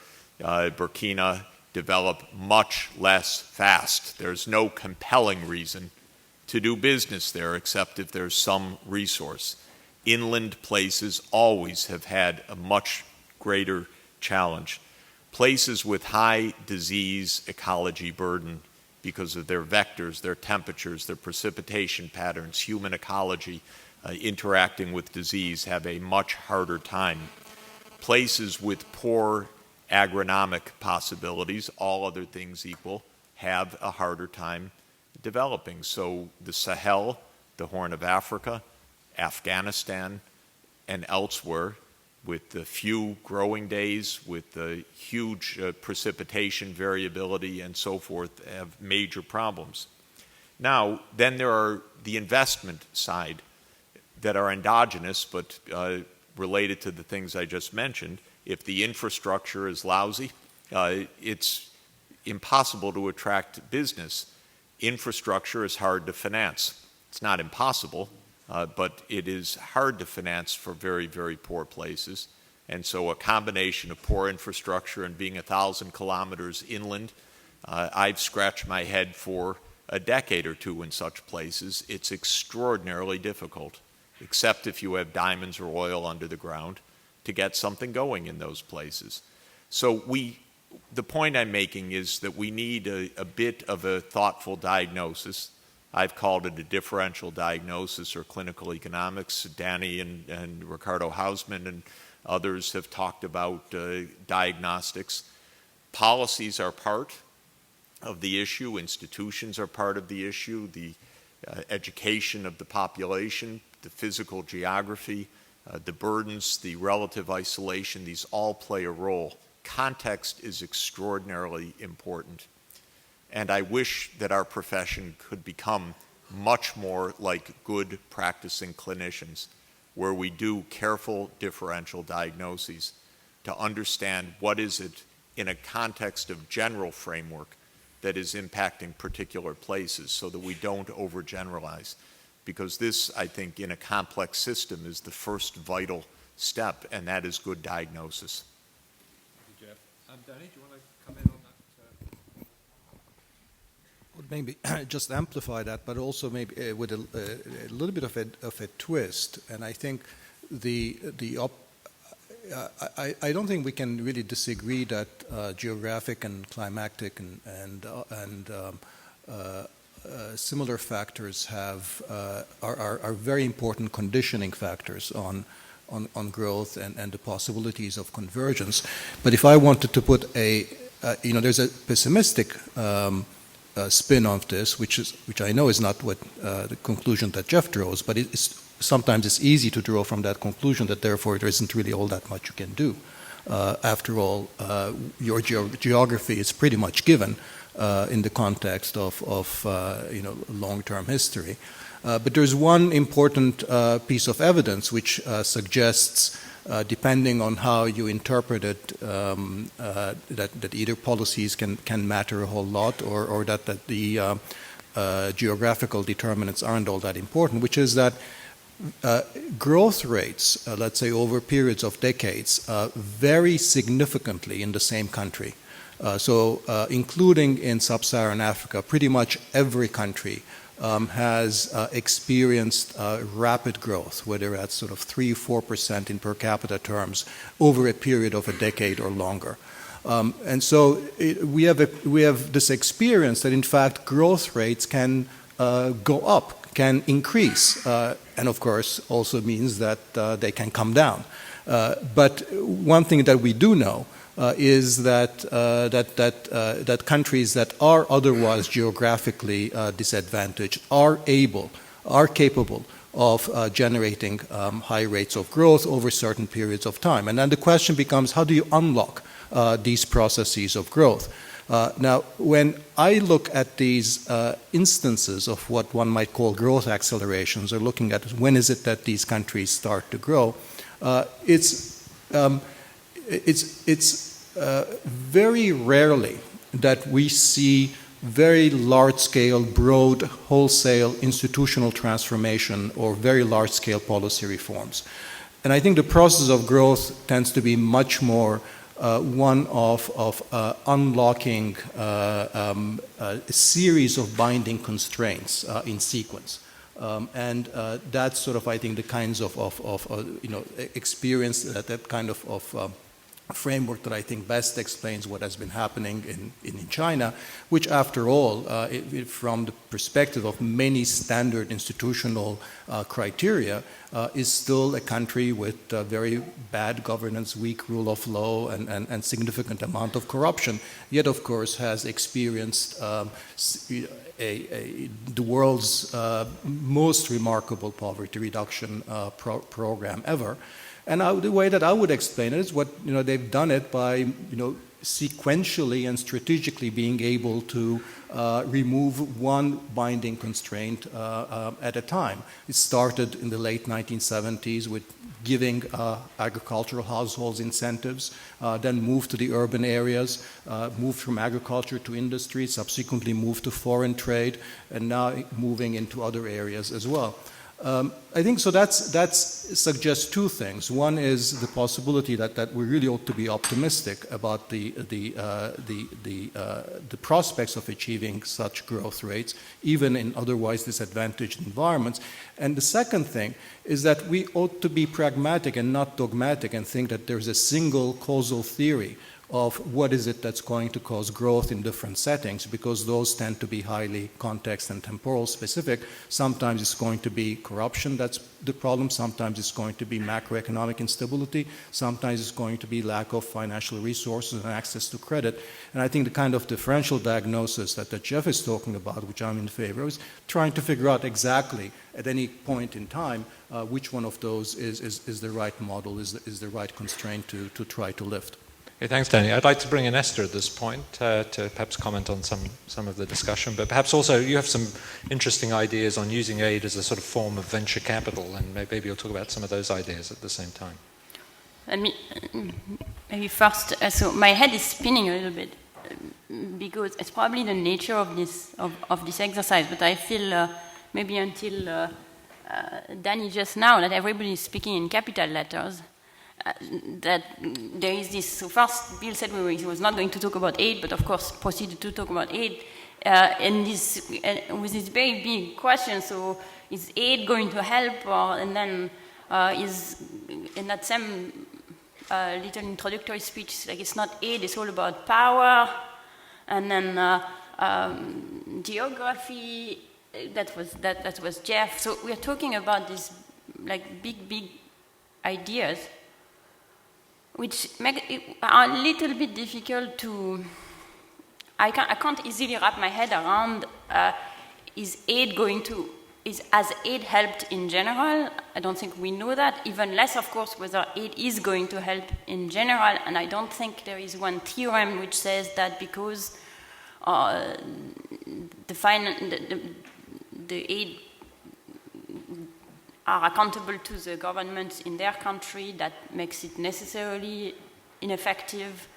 Burkina develop much less fast. There's no compelling reason to do business there except if there's some resource. Inland places always have had a much greater challenge. Places with high disease ecology burden because of their vectors, their temperatures, their precipitation patterns, human ecology interacting with disease have a much harder time. Places with poor agronomic possibilities, all other things equal, have a harder time developing. So the Sahel, the Horn of Africa, Afghanistan, and elsewhere, with the few growing days, with the huge precipitation variability and so forth, have major problems. Now, then there are the investment side that are endogenous, but related to the things I just mentioned. If the infrastructure is lousy, it's impossible to attract business. Infrastructure is hard to finance. It's not impossible, but it is hard to finance for very, very poor places. And so a combination of poor infrastructure and being 1,000 kilometers inland, I've scratched my head for a decade or two in such places. It's extraordinarily difficult, except if you have diamonds or oil under the ground, to get something going in those places. So the point I'm making is that we need a bit of a thoughtful diagnosis. I've called it a differential diagnosis or clinical economics. Dani and Ricardo Hausmann and others have talked about diagnostics. Policies are part of the issue. Institutions are part of the issue. The education of the population, the physical geography, the burdens, the relative isolation, these all play a role. Context is extraordinarily important. And I wish that our profession could become much more like good practicing clinicians, where we do careful differential diagnoses to understand what is it in a context of general framework that is impacting particular places so that we don't overgeneralize. Because this, I think, in a complex system is the first vital step, and that is good diagnosis. Thank you, Jeff. Dani, do you want to comment on that? Would maybe just amplify that, but also maybe with a little bit of a twist. And I think I don't think we can really disagree that geographic and climatic and similar factors are very important conditioning factors on growth and the possibilities of convergence. But if I wanted to put there's a pessimistic spin of this, which I know is not what the conclusion that Jeff draws, but sometimes it's easy to draw from that conclusion that therefore there isn't really all that much you can do. After all, your geography is pretty much given in the context of long-term history. But there's one important piece of evidence which suggests, depending on how you interpret it, that either policies can matter a whole lot, or that the geographical determinants aren't all that important, which is that growth rates, let's say over periods of decades, vary significantly in the same country. So including in sub-Saharan Africa, pretty much every country has experienced rapid growth, whether that's sort of 3-4% in per capita terms over a period of a decade or longer. And so we have this experience that in fact growth rates can go up, can increase, and of course also means that they can come down. But one thing that we do know is that countries that are otherwise geographically disadvantaged are capable of generating high rates of growth over certain periods of time. And then the question becomes, how do you unlock these processes of growth? Now, when I look at these instances of what one might call growth accelerations, or looking at when is it that these countries start to grow, it's very rarely that we see very large-scale, broad, wholesale institutional transformation or very large-scale policy reforms. And I think the process of growth tends to be much more one of unlocking a series of binding constraints in sequence. And that's sort of, I think, the kinds of experience, that kind of framework that I think best explains what has been happening in China, which after all, from the perspective of many standard institutional criteria, is still a country with very bad governance, weak rule of law, and significant amount of corruption, yet of course has experienced the world's most remarkable poverty reduction program ever. And the way that I would explain it is they've done it by sequentially and strategically being able to remove one binding constraint at a time. It started in the late 1970s with giving agricultural households incentives, then moved to the urban areas, moved from agriculture to industry, subsequently moved to foreign trade, and now moving into other areas as well. I think so that suggests two things. One is the possibility that we really ought to be optimistic about the prospects of achieving such growth rates, even in otherwise disadvantaged environments. And the second thing is that we ought to be pragmatic and not dogmatic and think that there's a single causal theory of what is it that's going to cause growth in different settings, because those tend to be highly context and temporal specific. Sometimes it's going to be corruption that's the problem, sometimes it's going to be macroeconomic instability, sometimes it's going to be lack of financial resources and access to credit. And I think the kind of differential diagnosis that Jeff is talking about, which I'm in favor of, is trying to figure out exactly at any point in time which one of those is the right model, is the right constraint to try to lift. Okay, thanks, Dani. I'd like to bring in Esther at this point to perhaps comment on some of the discussion, but perhaps also you have some interesting ideas on using aid as a sort of form of venture capital, and maybe you'll talk about some of those ideas at the same time. Let me maybe first. So my head is spinning a little bit because it's probably the nature of this exercise. But I feel maybe until Dani just now that everybody is speaking in capital letters. That there is this. So first, Bill said he was not going to talk about aid, but of course proceeded to talk about aid. And with this very big question. So is aid going to help, and then is in that same little introductory speech, like it's not aid, it's all about power, and then geography. That was Jeff. So we are talking about these like big ideas, which are a little bit difficult to. I can't easily wrap my head around. Has aid helped in general? I don't think we know that. Even less, of course, whether aid is going to help in general. And I don't think there is one theorem which says that because the aid are accountable to the governments in their country, that makes it necessarily ineffective,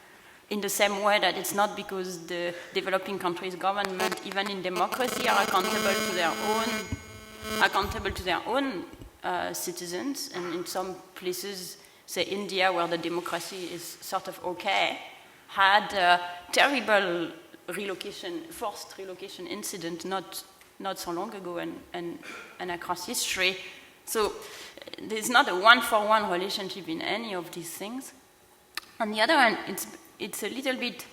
in the same way that it's not because the developing countries' government, even in democracy, are accountable to their own citizens. And in some places, say India, where the democracy is sort of okay, had a terrible forced relocation incident not so long ago and across history. So there's not a one-for-one relationship in any of these things. On the other hand, it's a little bit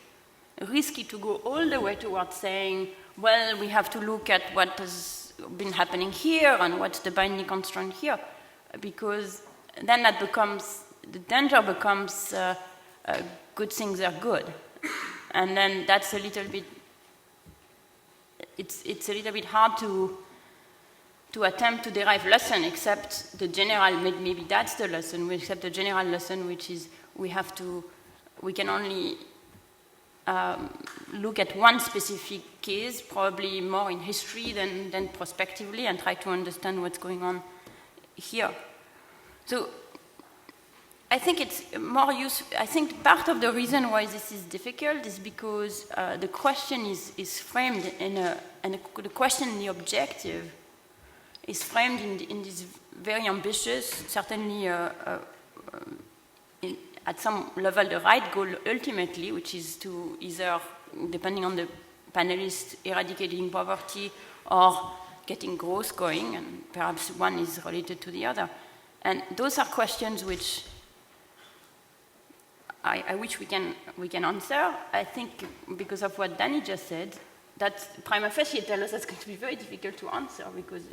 risky to go all the way towards saying, well, we have to look at what has been happening here and what's the binding constraint here, because then the danger becomes good things are good. And then that's a little bit, it's a little bit hard to attempt to derive lesson, except the general, maybe that's the lesson, except the general lesson, which is we can only look at one specific case, probably more in history than prospectively, and try to understand what's going on here. So I think it's more useful. I think part of the reason why this is difficult is because the question is framed the question in the objective is framed in this very ambitious, certainly at some level the right goal ultimately, which is to either, depending on the panelists, eradicating poverty or getting growth going, and perhaps one is related to the other. And those are questions which I wish we can answer. I think because of what Dani just said, that prima facie tells us that's going to be very difficult to answer, because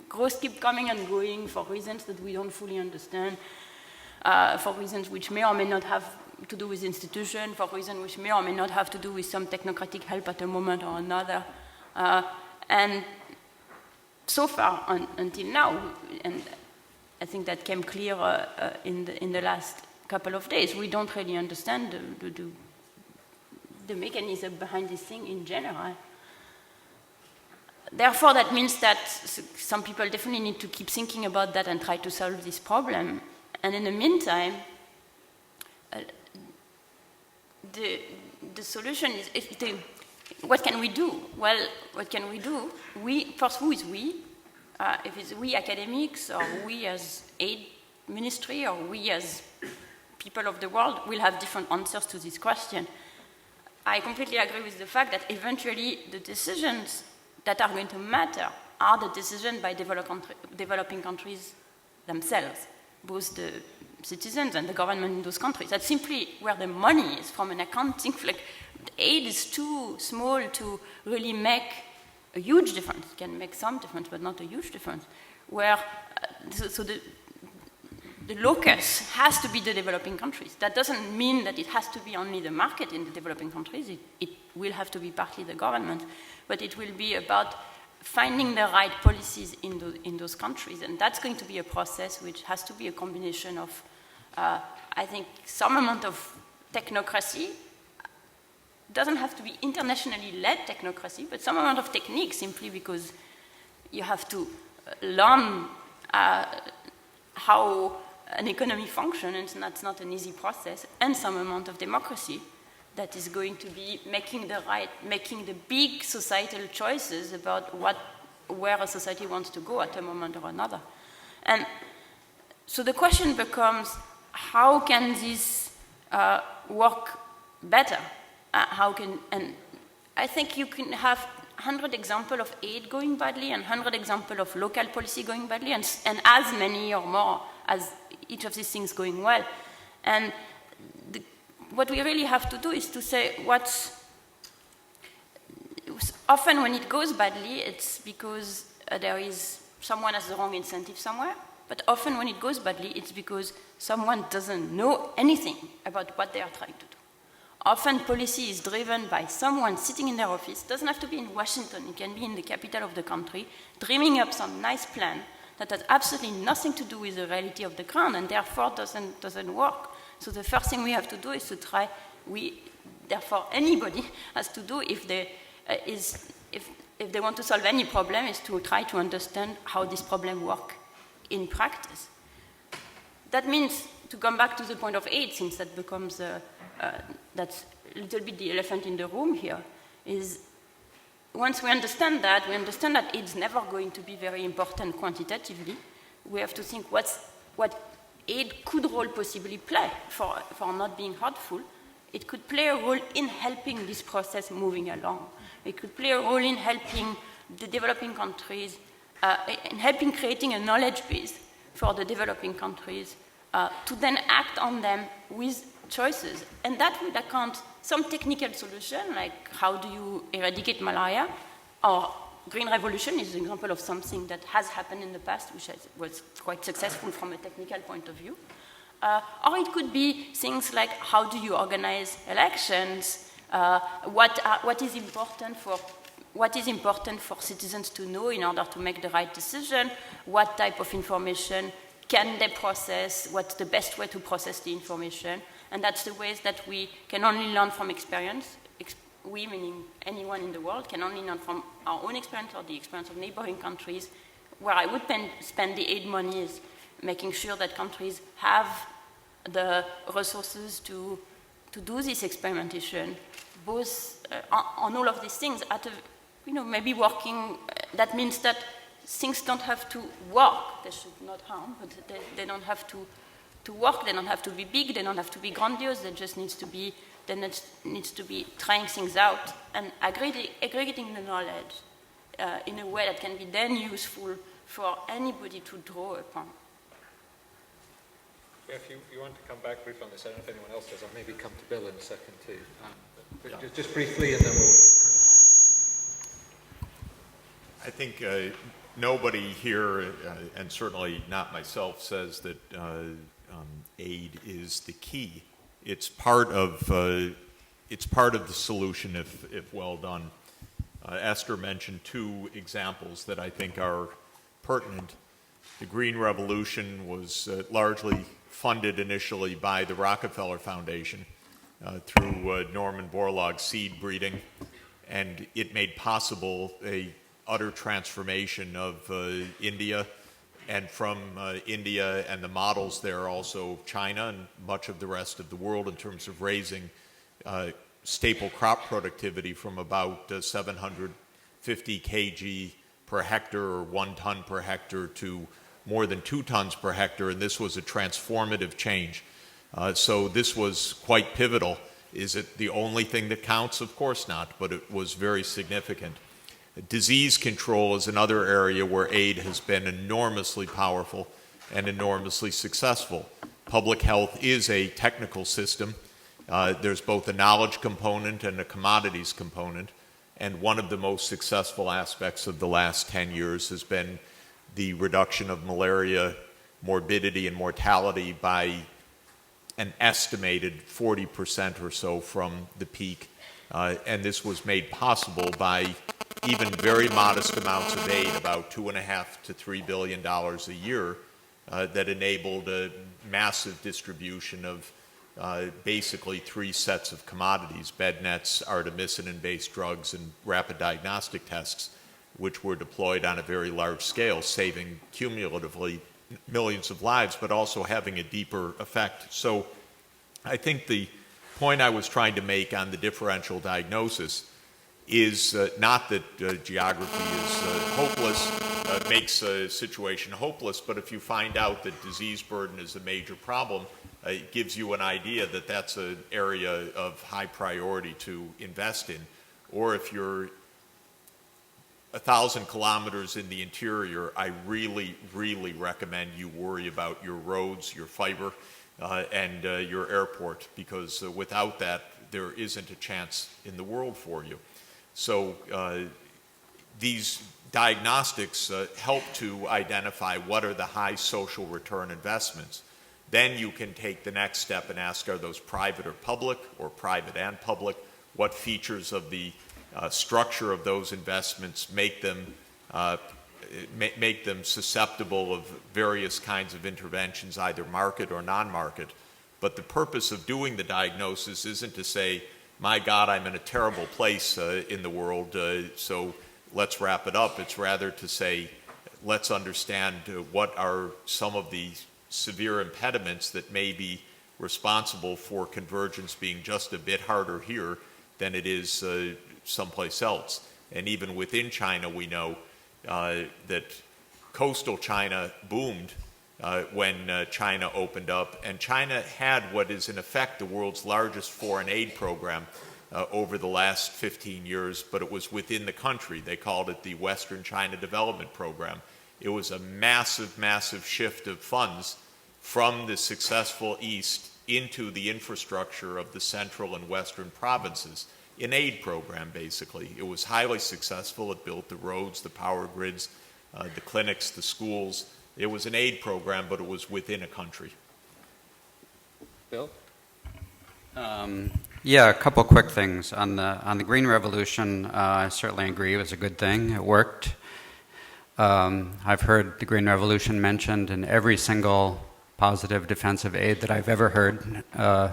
growth keeps coming and going for reasons that we don't fully understand, for reasons which may or may not have to do with institution, for reasons which may or may not have to do with some technocratic help at a moment or another. And so far, until now, and I think that came clear in the last couple of days, we don't really understand the mechanism behind this thing in general. therefore, that means that some people definitely need to keep thinking about that and try to solve this problem. And in the meantime, the solution is, what can we do? Well, what can we do? First, who is we? If it's we academics, or we as aid ministry, or we as people of the world, will have different answers to this question. I completely agree with the fact that eventually the decisions that are going to matter are the decisions by developing countries themselves, both the citizens and the government in those countries. That's simply where the money is from an accounting. Like, aid is too small to really make a huge difference. It can make some difference, but not a huge difference. Where, so the locus has to be the developing countries. That doesn't mean that it has to be only the market in the developing countries. It will have to be partly the government, but it will be about finding the right policies in those countries. And that's going to be a process which has to be a combination of, I think, some amount of technocracy. Doesn't have to be internationally led technocracy, but some amount of technique, simply because you have to learn how an economy functions, and that's not an easy process, and some amount of democracy that is going to be making the big societal choices about where a society wants to go at a moment or another. And so the question becomes, how can this work better? And I think you can have 100 examples of aid going badly and 100 examples of local policy going badly, and as many or more as each of these things going well. And what we really have to do is to say often when it goes badly, it's because someone has the wrong incentive somewhere, but often when it goes badly, it's because someone doesn't know anything about what they are trying to do. Often policy is driven by someone sitting in their office. It doesn't have to be in Washington. It can be in the capital of the country, dreaming up some nice plan that has absolutely nothing to do with the reality of the ground and therefore doesn't work. So the first thing we have to do is to try, therefore anybody has to do if they want to solve any problem, is to try to understand how this problem works in practice. That means, to come back to the point of aid, since that becomes that's a little bit the elephant in the room here, is once we understand that aid is never going to be very important quantitatively. We have to think what aid could role possibly play for not being hurtful. It could play a role in helping this process moving along. It could play a role in helping the developing countries, in helping creating a knowledge base for the developing countries to then act on them with choices. And that would account some technical solution, like how do you eradicate malaria, or green revolution is an example of something that has happened in the past, which was quite successful from a technical point of view. Or it could be things like how do you organize elections, what is important for citizens to know in order to make the right decision, what type of information can they process, what's the best way to process the information. And that's the ways that we can only learn from experience. We, meaning anyone in the world, can only learn from our own experience or the experience of neighboring countries. Where I would spend the aid money is making sure that countries have the resources to do this experimentation, both on all of these things. Maybe working. That means that things don't have to work. They should not harm, but they don't have to work. They don't have to be big. They don't have to be grandiose. They just needs to be trying things out and aggregating the knowledge in a way that can be then useful for anybody to draw upon. If you want to come back briefly on this, I don't know if anyone else does. I'll maybe come to Bill in a second too. Just briefly, and then we'll. I think nobody here, and certainly not myself, says that aid is the key. It's part of the solution if well done. Esther mentioned two examples that I think are pertinent. The Green Revolution was largely funded initially by the Rockefeller Foundation through Norman Borlaug's seed breeding, and it made possible a utter transformation of India, and from India and the models there, also China and much of the rest of the world, in terms of raising staple crop productivity from about 750 kg per hectare or 1 ton per hectare to more than 2 tons per hectare, and this was a transformative change. So this was quite pivotal. Is it the only thing that counts? Of course not, but it was very significant. Disease control is another area where aid has been enormously powerful and enormously successful. Public health is a technical system. There's both a knowledge component and a commodities component, and one of the most successful aspects of the last 10 years has been the reduction of malaria morbidity and mortality by an estimated 40% or so from the peak. And this was made possible by even very modest amounts of aid, about $2.5 to $3 billion a year, that enabled a massive distribution of basically 3 sets of commodities: bed nets, artemisinin-based drugs, and rapid diagnostic tests, which were deployed on a very large scale, saving cumulatively millions of lives, but also having a deeper effect. So I think the point I was trying to make on the differential diagnosis is not that geography is hopeless, makes a situation hopeless, but if you find out that disease burden is a major problem, it gives you an idea that that's an area of high priority to invest in. Or if you're 1,000 kilometers in the interior, I really, really recommend you worry about your roads, your fiber, and your airport, because without that, there isn't a chance in the world for you. So these diagnostics help to identify what are the high social return investments. Then you can take the next step and ask, are those private or public, or private and public? What features of the structure of those investments make them susceptible of various kinds of interventions, either market or non-market. But the purpose of doing the diagnosis isn't to say, my God, I'm in a terrible place in the world, so let's wrap it up. It's rather to say, let's understand what are some of the severe impediments that may be responsible for convergence being just a bit harder here than it is someplace else. And even within China, we know that coastal China boomed when China opened up, and China had what is in effect the world's largest foreign aid program over the last 15 years, but it was within the country. They called it the Western China Development Program. It was a massive, massive shift of funds from the successful East into the infrastructure of the central and western provinces. An aid program, basically. It was highly successful. It built the roads, the power grids, the clinics, the schools. It was an aid program, but it was within a country. Bill? Yeah, a couple quick things. On the Green Revolution, I certainly agree it was a good thing. It worked. I've heard the Green Revolution mentioned in every single positive defensive aid that I've ever heard.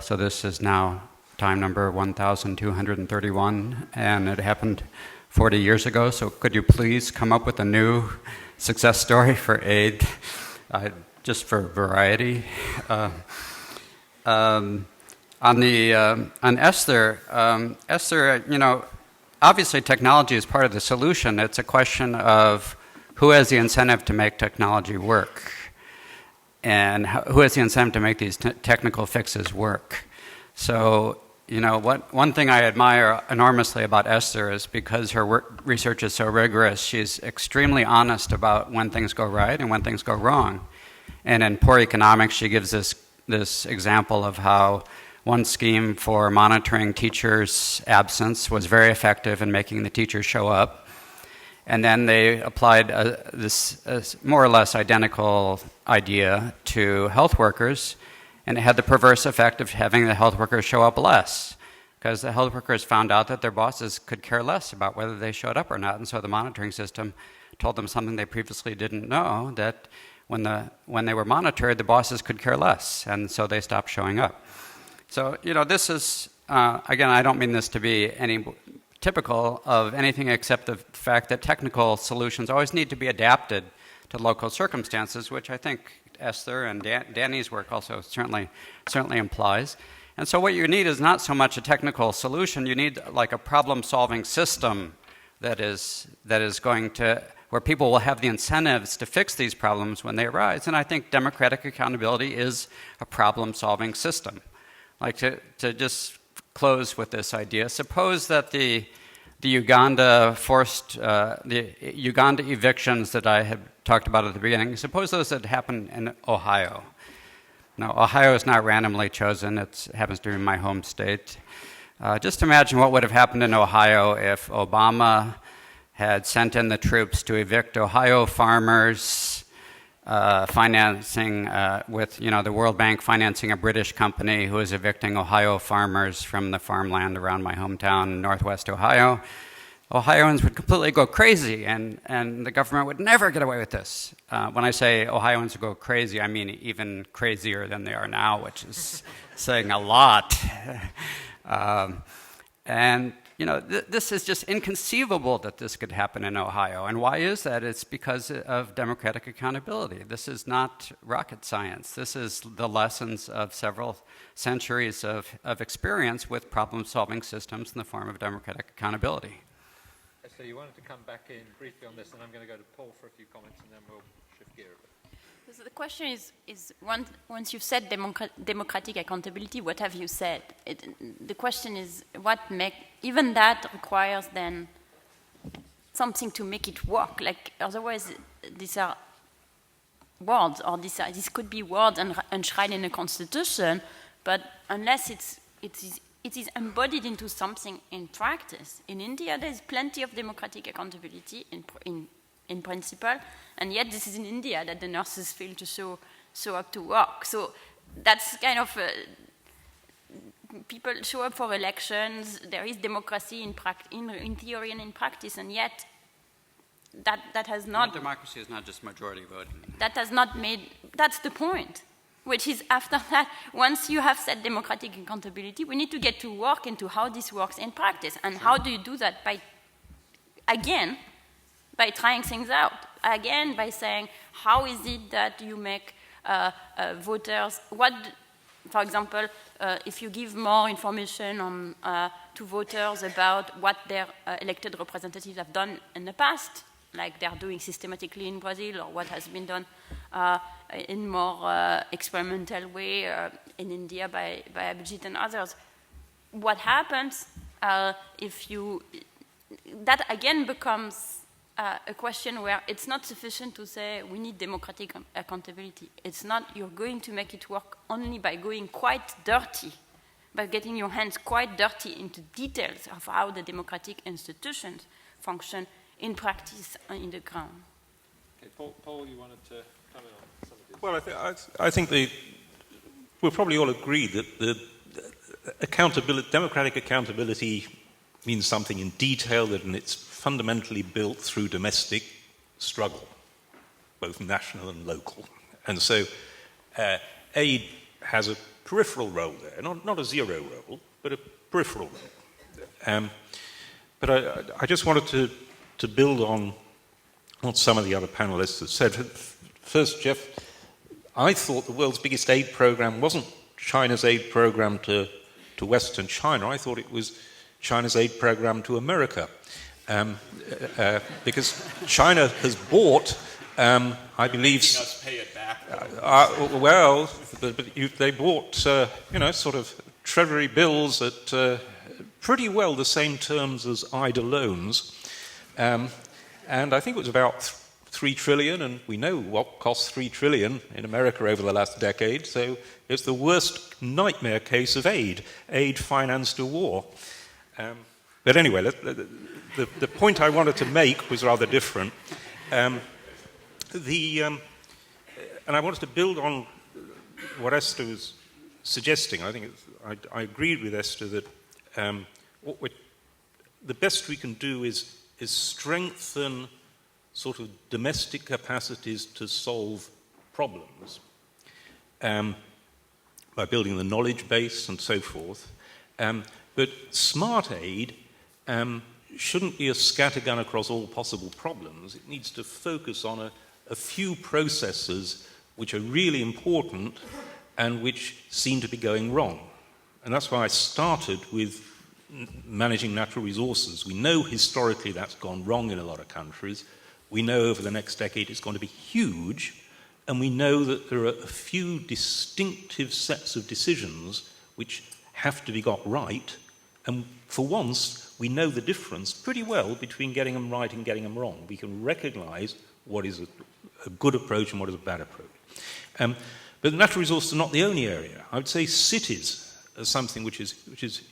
So this is now time number 1,231, and it happened 40 years ago. So could you please come up with a new success story for aid, just for variety? On Esther, obviously technology is part of the solution. It's a question of who has the incentive to make technology work, and who has the incentive to make these technical fixes work. So, one thing I admire enormously about Esther is because her research is so rigorous, she's extremely honest about when things go right and when things go wrong. And in Poor Economics, she gives this example of how one scheme for monitoring teachers' absence was very effective in making the teachers show up. And then they applied this more or less identical idea to health workers, and it had the perverse effect of having the health workers show up less, because the health workers found out that their bosses could care less about whether they showed up or not, and so the monitoring system told them something they previously didn't know, that when they were monitored, the bosses could care less, and so they stopped showing up. So, this is, again, I don't mean this to be any typical of anything except the fact that technical solutions always need to be adapted to local circumstances, which I think Esther and Dani's work also certainly implies. And so what you need is not so much a technical solution, you need like a problem-solving system that is going to, where people will have the incentives to fix these problems when they arise. And I think democratic accountability is a problem-solving system. Like to just close with this idea, suppose that the Uganda the Uganda evictions that I had talked about at the beginning, suppose those had happened in Ohio. Now, Ohio is not randomly chosen, it happens to be my home state. Just imagine what would have happened in Ohio if Obama had sent in the troops to evict Ohio farmers, financing with the World Bank financing a British company who is evicting Ohio farmers from the farmland around my hometown, Northwest Ohio. Ohioans would completely go crazy, and the government would never get away with this. When I say Ohioans would go crazy, I mean even crazier than they are now, which is saying a lot. This is just inconceivable that this could happen in Ohio. And why is that? It's because of democratic accountability. This is not rocket science. This is the lessons of several centuries of experience with problem-solving systems in the form of democratic accountability. So you wanted to come back in briefly on this, and I'm going to go to Paul for a few comments, and then we'll shift gear a bit. So the question is once you've said democratic accountability, what have you said? The question is even that requires then something to make it work. Like otherwise, these are words, or this could be words enshrined in a constitution, but unless it is embodied into something in practice. In India, there's plenty of democratic accountability in principle, and yet this is in India that the nurses fail to show up to work. So that's kind of people show up for elections. There is democracy in theory and in practice, and yet that has not. Democracy is not just majority voting. That has not made. That's the point. Which is after that, once you have set democratic accountability, we need to get to work into how this works in practice. And how do you do that? By trying things out. Again, by saying, how is it that you make voters, for example, if you give more information to voters about what their elected representatives have done in the past, like they're doing systematically in Brazil, or what has been done in more experimental way in India by Abhijit and others. What happens if that again becomes a question where it's not sufficient to say we need democratic accountability. It's not, you're going to make it work only by going quite dirty, by getting your hands quite dirty into details of how the democratic institutions function in practice in the ground. Okay, Paul, you wanted to comment on some of this? Well, I think we'll probably all agree that the democratic accountability means something in detail, and it's fundamentally built through domestic struggle, both national and local. And so aid has a peripheral role there, not a zero role, but a peripheral role. But I just wanted to build on what some of the other panelists have said. First, Jeff, I thought the world's biggest aid program wasn't China's aid program to Western China. I thought it was China's aid program to America. Because China has bought, I believe... Us pay it back. They bought, sort of treasury bills at pretty well the same terms as IDA loans. And I think it was about $3 trillion, and we know what cost $3 trillion in America over the last decade, so it's the worst nightmare case of aid financed a war. But anyway, the point I wanted to make was rather different. And I wanted to build on what Esther was suggesting. I think I agreed with Esther that the best we can do is strengthen sort of domestic capacities to solve problems by building the knowledge base and so forth. But smart aid shouldn't be a scattergun across all possible problems. It needs to focus on a few processes which are really important and which seem to be going wrong. And that's why I started with managing natural resources. We know historically that's gone wrong in a lot of countries. We know over the next decade it's going to be huge. And we know that there are a few distinctive sets of decisions which have to be got right. And for once, we know the difference pretty well between getting them right and getting them wrong. We can recognize what is a good approach and what is a bad approach. But natural resources are not the only area. I would say cities are something which is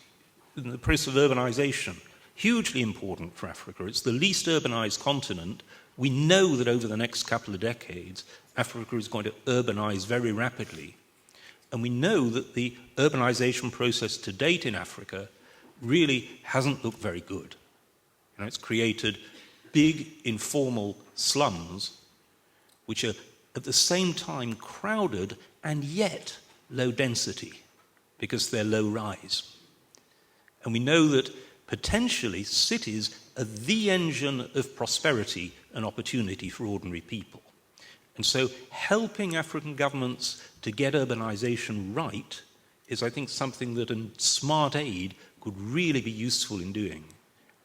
in the process of urbanization, hugely important for Africa. It's the least urbanized continent. We know that over the next couple of decades, Africa is going to urbanize very rapidly. And we know that the urbanization process to date in Africa really hasn't looked very good. You know, it's created big informal slums which are at the same time crowded and yet low density because they're low rise. And we know that potentially cities are the engine of prosperity and opportunity for ordinary people. And so helping African governments to get urbanization right is, I think, something that a smart aid could really be useful in doing.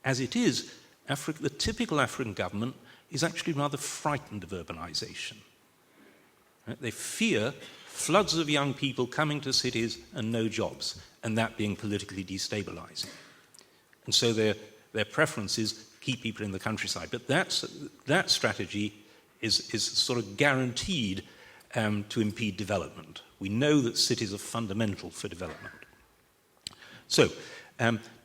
As it is, the typical African government is actually rather frightened of urbanization. Right? They fear floods of young people coming to cities and no jobs, and that being politically destabilizing. And so their preference is keep people in the countryside. But that strategy is sort of guaranteed to impede development. We know that cities are fundamental for development. So,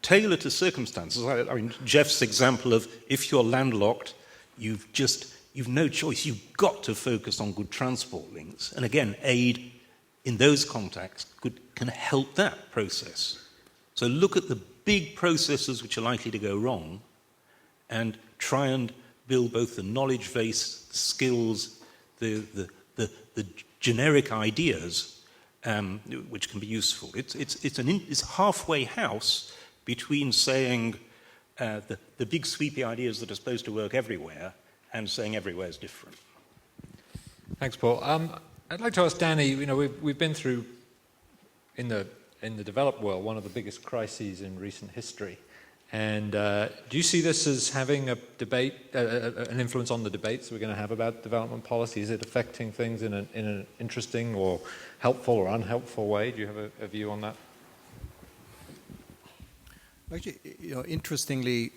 tailor to circumstances. I mean, Jeff's example of if you're landlocked, you've no choice. You've got to focus on good transport links. And again, aid in those contexts can help that process. So look at the big processes which are likely to go wrong and try and build both the knowledge base, skills, the generic ideas which can be useful. It's a halfway house between saying the big sweepy ideas that are supposed to work everywhere and saying everywhere is different. Thanks, Paul. I'd like to ask Dani. You know, we've been through in the developed world one of the biggest crises in recent history. And do you see this as having a debate, an influence on the debates we're going to have about development policy? Is it affecting things in an interesting or helpful or unhelpful way? Do you have a view on that? Actually, you know, interestingly,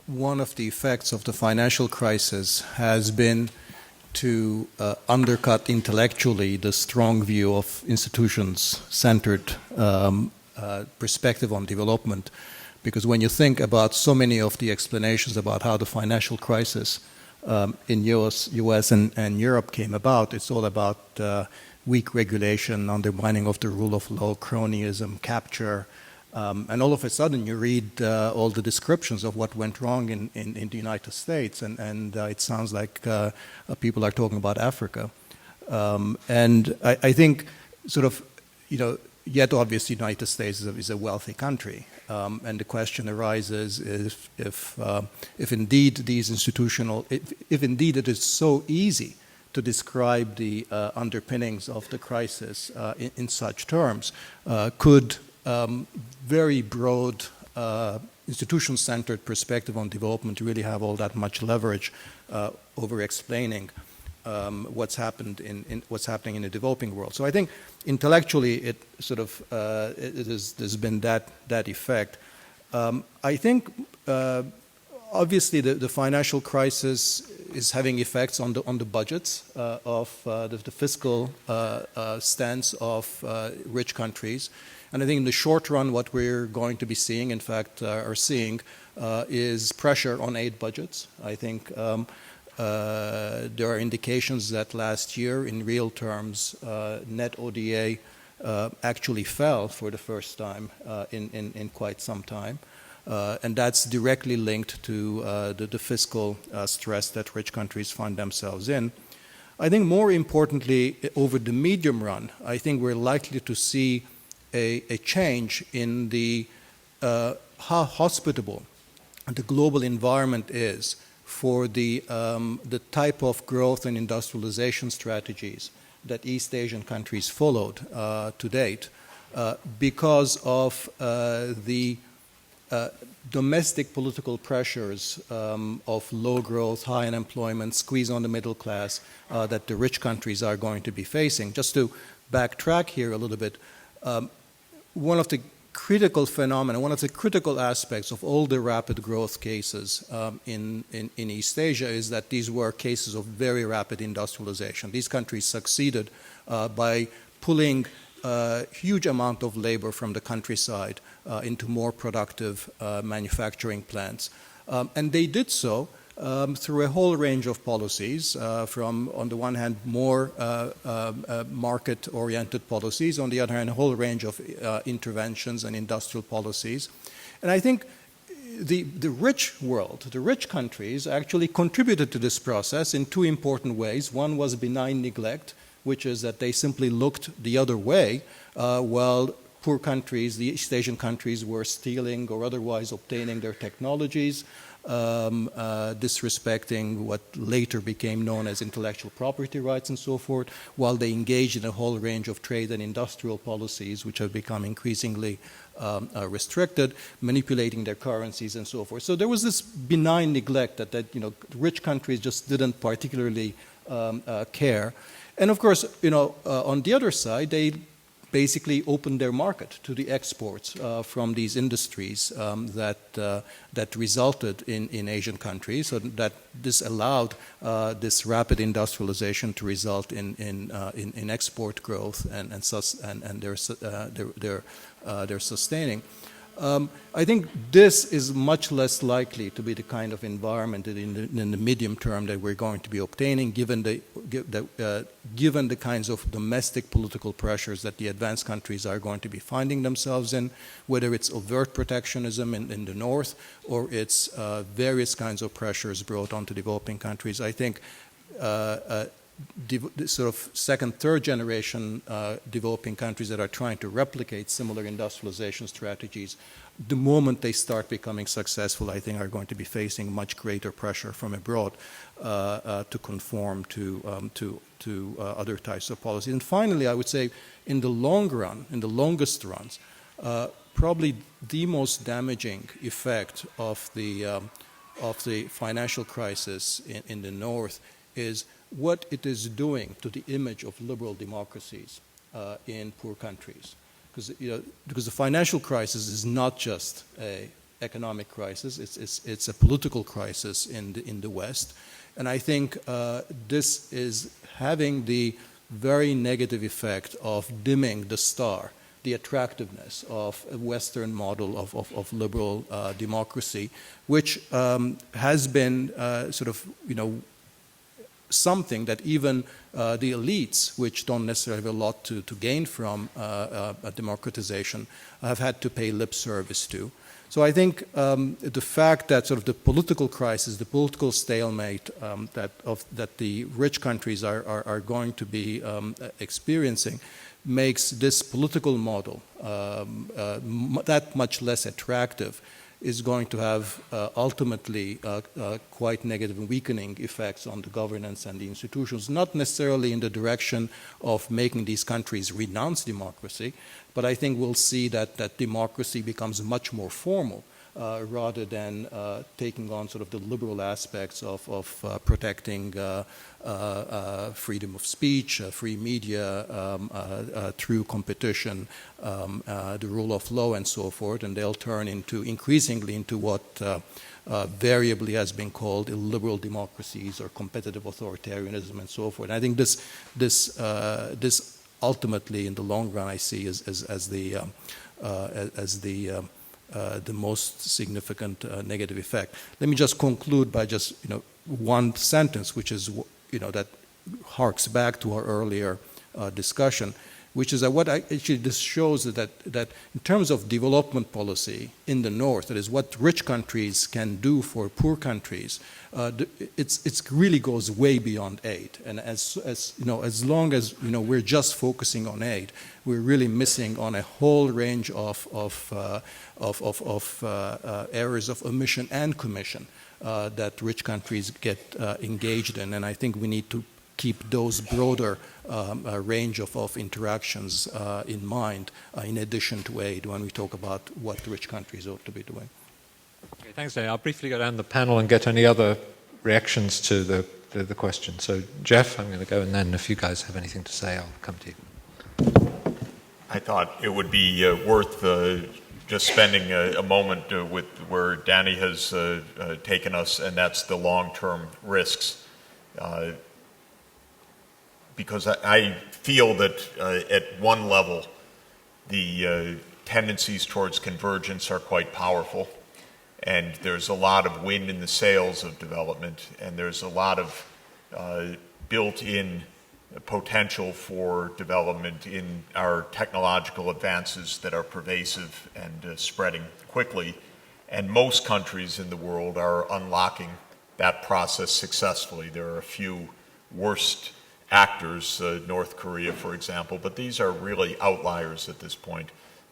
one of the effects of the financial crisis has been to undercut intellectually the strong view of institutions-centered perspective on development. Because when you think about so many of the explanations about how the financial crisis in US and Europe came about, it's all about weak regulation, undermining of the rule of law, cronyism, capture. And all of a sudden you read all the descriptions of what went wrong in the United States, and it sounds like people are talking about Africa. And I think sort of, you know, yet obviously the United States is a wealthy country. And the question arises if indeed these institutional, if indeed it is so easy to describe the underpinnings of the crisis in such terms, could very broad institution-centered perspective on development really have all that much leverage over explaining what's happened what's happening in the developing world? So I think intellectually it sort of there's been that effect. I think obviously the financial crisis is having effects on the budgets of the fiscal stance of rich countries. And I think in the short run, what we're going to be seeing, in fact, are seeing, is pressure on aid budgets. I think there are indications that last year, in real terms, net ODA actually fell for the first time in quite some time. And that's directly linked to the fiscal stress that rich countries find themselves in. I think more importantly, over the medium run, I think we're likely to see a change in the how hospitable the global environment is for the type of growth and industrialization strategies that East Asian countries followed to date, because of the domestic political pressures of low growth, high unemployment, squeeze on the middle class that the rich countries are going to be facing. Just to backtrack here a little bit, one of the critical phenomena, one of the critical aspects of all the rapid growth cases in East Asia is that these were cases of very rapid industrialization. These countries succeeded by pulling a huge amount of labor from the countryside into more productive manufacturing plants. And they did so through a whole range of policies, from, on the one hand, more market-oriented policies, on the other hand, a whole range of interventions and industrial policies. And I think the rich world, the rich countries, actually contributed to this process in two important ways. One was benign neglect, which is that they simply looked the other way while poor countries, the East Asian countries, were stealing or otherwise obtaining their technologies, disrespecting what later became known as intellectual property rights and so forth, while they engaged in a whole range of trade and industrial policies which have become increasingly restricted, manipulating their currencies and so forth. So there was this benign neglect that rich countries just didn't particularly care. And of course, on the other side, they basically opened their market to the exports from these industries that resulted in Asian countries, so that this allowed this rapid industrialization to result in export growth and their sustaining. I think this is much less likely to be the kind of environment in the medium term that we're going to be obtaining, given the kinds of domestic political pressures that the advanced countries are going to be finding themselves in, whether it's overt protectionism in the north or it's various kinds of pressures brought onto developing countries. I think the sort of second, third generation developing countries that are trying to replicate similar industrialization strategies, the moment they start becoming successful, I think are going to be facing much greater pressure from abroad to conform to other types of policies. And finally, I would say in the long run, in the longest runs, probably the most damaging effect of the financial crisis in the north is what it is doing to the image of liberal democracies in poor countries. Because the financial crisis is not just an economic crisis, it's a political crisis in the West. And I think this is having the very negative effect of dimming the star, the attractiveness of a Western model of liberal democracy, which has been something that even the elites, which don't necessarily have a lot to gain from a democratization, have had to pay lip service to. So I think the fact that sort of the political crisis, the political stalemate that the rich countries are going to be experiencing makes this political model that much less attractive, is going to have ultimately quite negative and weakening effects on the governance and the institutions, not necessarily in the direction of making these countries renounce democracy, but I think we'll see that democracy becomes much more formal rather than taking on sort of the liberal aspects of protecting freedom of speech, free media, true competition, the rule of law, and so forth, and they'll turn increasingly into what variably has been called illiberal democracies or competitive authoritarianism, and so forth. And I think this ultimately, in the long run, I see as the most significant negative effect. Let me just conclude by just one sentence, which is that harks back to our earlier discussion, which is what actually this shows that in terms of development policy in the North, that is what rich countries can do for poor countries, it really goes way beyond aid. And as long as we're just focusing on aid, we're really missing on a whole range of areas of omission and commission that rich countries get engaged in. And I think we need to keep those broader range of interactions in mind, in addition to aid, when we talk about what rich countries ought to be doing. Okay, thanks, Dani. I'll briefly go down the panel and get any other reactions to the question. So, Jeff, I'm going to go, and then if you guys have anything to say, I'll come to you. I thought it would be worth just spending a moment with where Dani has taken us, and that's the long-term risks. Because I feel that at one level, the tendencies towards convergence are quite powerful, and there's a lot of wind in the sails of development, and there's a lot of built-in potential for development in our technological advances that are pervasive and spreading quickly. And most countries in the world are unlocking that process successfully. There are a few worst actors, North Korea, for example, but these are really outliers at this point.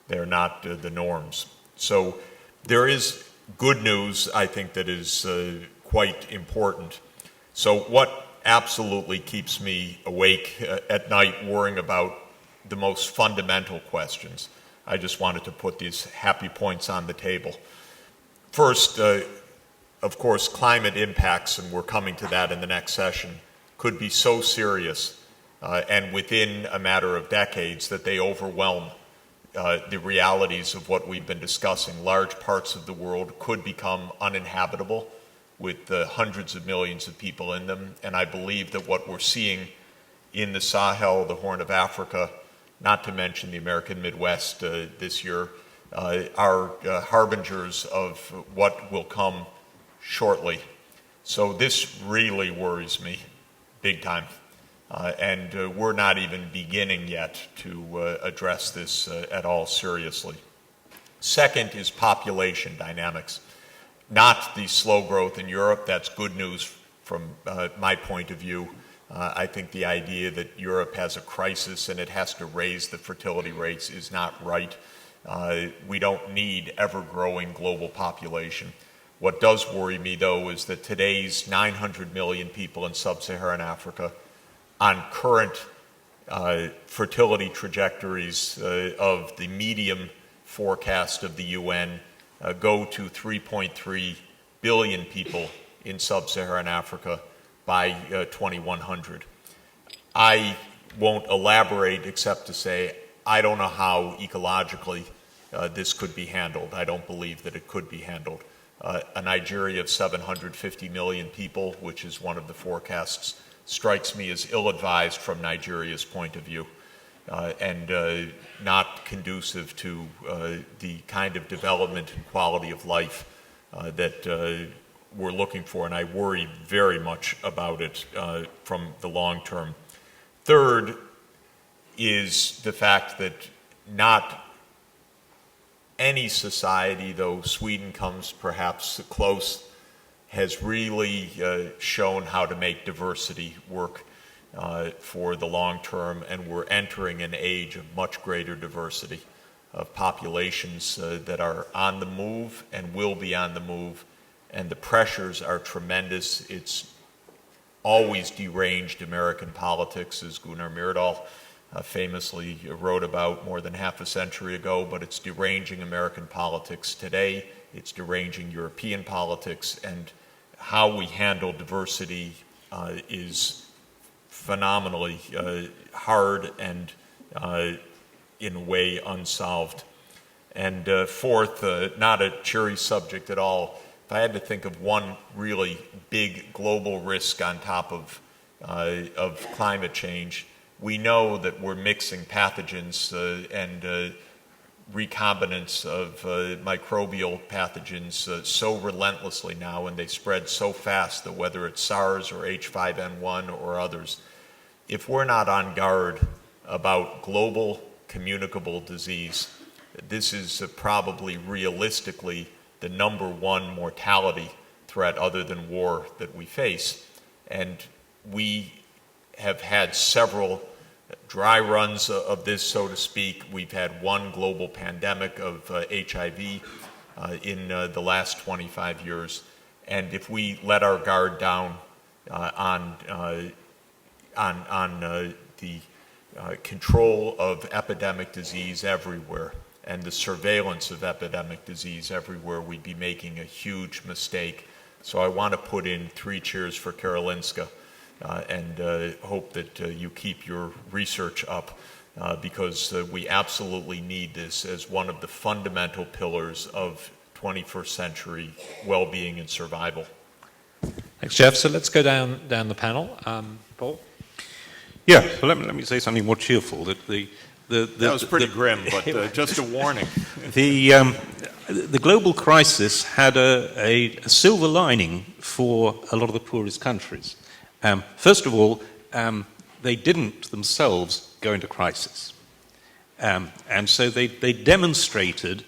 They're not the norms. So there is good news, I think, that is quite important. So what absolutely keeps me awake at night worrying about the most fundamental questions? I just wanted to put these happy points on the table. First, of course, climate impacts, and we're coming to that in the next session, could be so serious and within a matter of decades that they overwhelm the realities of what we've been discussing. Large parts of the world could become uninhabitable with hundreds of millions of people in them. And I believe that what we're seeing in the Sahel, the Horn of Africa, not to mention the American Midwest this year, are harbingers of what will come shortly. So this really worries me big time. And we're not even beginning yet to address this at all seriously. Second is population dynamics. Not the slow growth in Europe. That's good news from my point of view. I think the idea that Europe has a crisis and it has to raise the fertility rates is not right. We don't need ever-growing global population. What does worry me, though, is that today's 900 million people in sub-Saharan Africa, on current fertility trajectories of the medium forecast of the UN, go to 3.3 billion people in sub-Saharan Africa by 2100. I won't elaborate except to say I don't know how ecologically this could be handled. I don't believe that it could be handled. A Nigeria of 750 million people, which is one of the forecasts, strikes me as ill-advised from Nigeria's point of view and not conducive to the kind of development and quality of life that we're looking for, and I worry very much about it from the long term. Third is the fact that not any society, though Sweden comes perhaps close, has really shown how to make diversity work for the long term, and we're entering an age of much greater diversity of populations that are on the move and will be on the move, and the pressures are tremendous. It's always deranged American politics, as Gunnar Myrdal famously wrote about more than half a century ago, but it's deranging American politics today. It's deranging European politics, and how we handle diversity is phenomenally hard and in a way unsolved. And fourth, not a cheery subject at all, if I had to think of one really big global risk on top of climate change, we know that we're mixing pathogens and recombinants of microbial pathogens so relentlessly now, and they spread so fast that whether it's SARS or H5N1 or others, if we're not on guard about global communicable disease. This is probably realistically the #1 mortality threat other than war that we face. And we have had several dry runs of this, so to speak. We've had one global pandemic of HIV in the last 25 years. And if we let our guard down on the control of epidemic disease everywhere and the surveillance of epidemic disease everywhere, we'd be making a huge mistake. So I want to put in 3 cheers for Karolinska and hope that you keep your research up because we absolutely need this as one of the fundamental pillars of 21st century well-being and survival. Thanks, Jeff. So let's go down the panel. Paul? Yeah, well, let me say something more cheerful. That was pretty grim, but just a warning. The global crisis had a silver lining for a lot of the poorest countries. First of all, they didn't themselves go into crisis. And so they demonstrated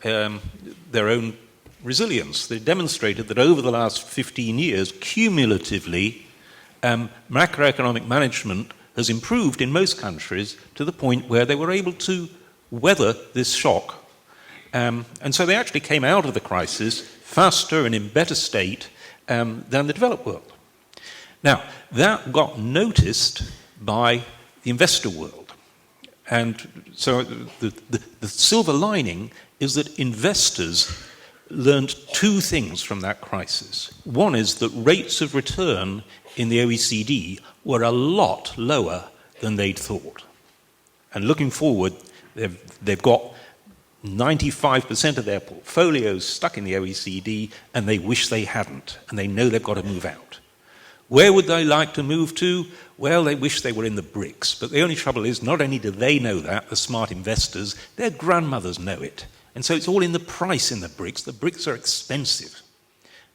their own resilience. They demonstrated that over the last 15 years, cumulatively, macroeconomic management has improved in most countries to the point where they were able to weather this shock. And so they actually came out of the crisis faster and in better state than the developed world. Now, that got noticed by the investor world. And so the silver lining is that investors learned 2 things from that crisis. One is that rates of return in the OECD were a lot lower than they'd thought. And looking forward, they've got 95% of their portfolios stuck in the OECD, and they wish they hadn't, and they know they've got to move out. Where would they like to move to? Well, they wish they were in the BRICS. But the only trouble is, not only do they know that, the smart investors, their grandmothers know it. And so it's all in the price in the BRICS. The BRICS are expensive.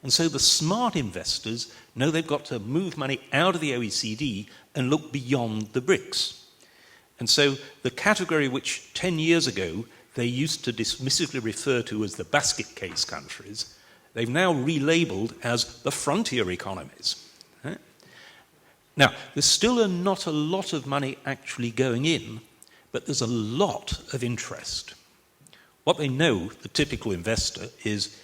And so the smart investors know they've got to move money out of the OECD and look beyond the BRICS. And so the category which 10 years ago they used to dismissively refer to as the basket case countries, they've now relabeled as the frontier economies. Now, there's still not a lot of money actually going in, but there's a lot of interest. What they know, the typical investor, is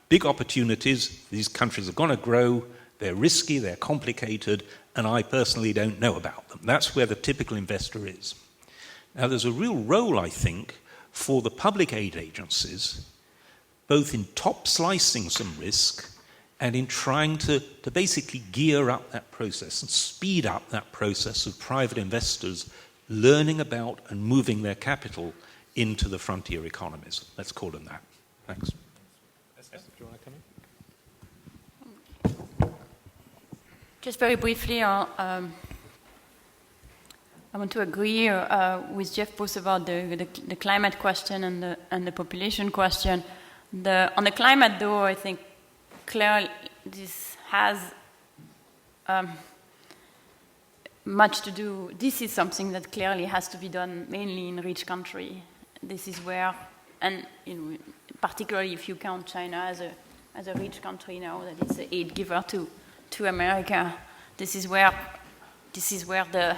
big opportunities, these countries are going to grow, they're risky, they're complicated, and I personally don't know about them. That's where the typical investor is. Now, there's a real role, I think, for the public aid agencies, both in top slicing some risk and in trying to basically gear up that process and speed up that process of private investors learning about and moving their capital into the frontier economies. Let's call them that. Thanks. Esther, do you want to come in? Just very briefly, I want to agree with Jeff both about the climate question and the population question. On the climate, though, I think clearly this has much to do. This is something that clearly has to be done mainly in rich country. This is where, and particularly if you count China as a rich country now, that it's an aid giver to America. This is where the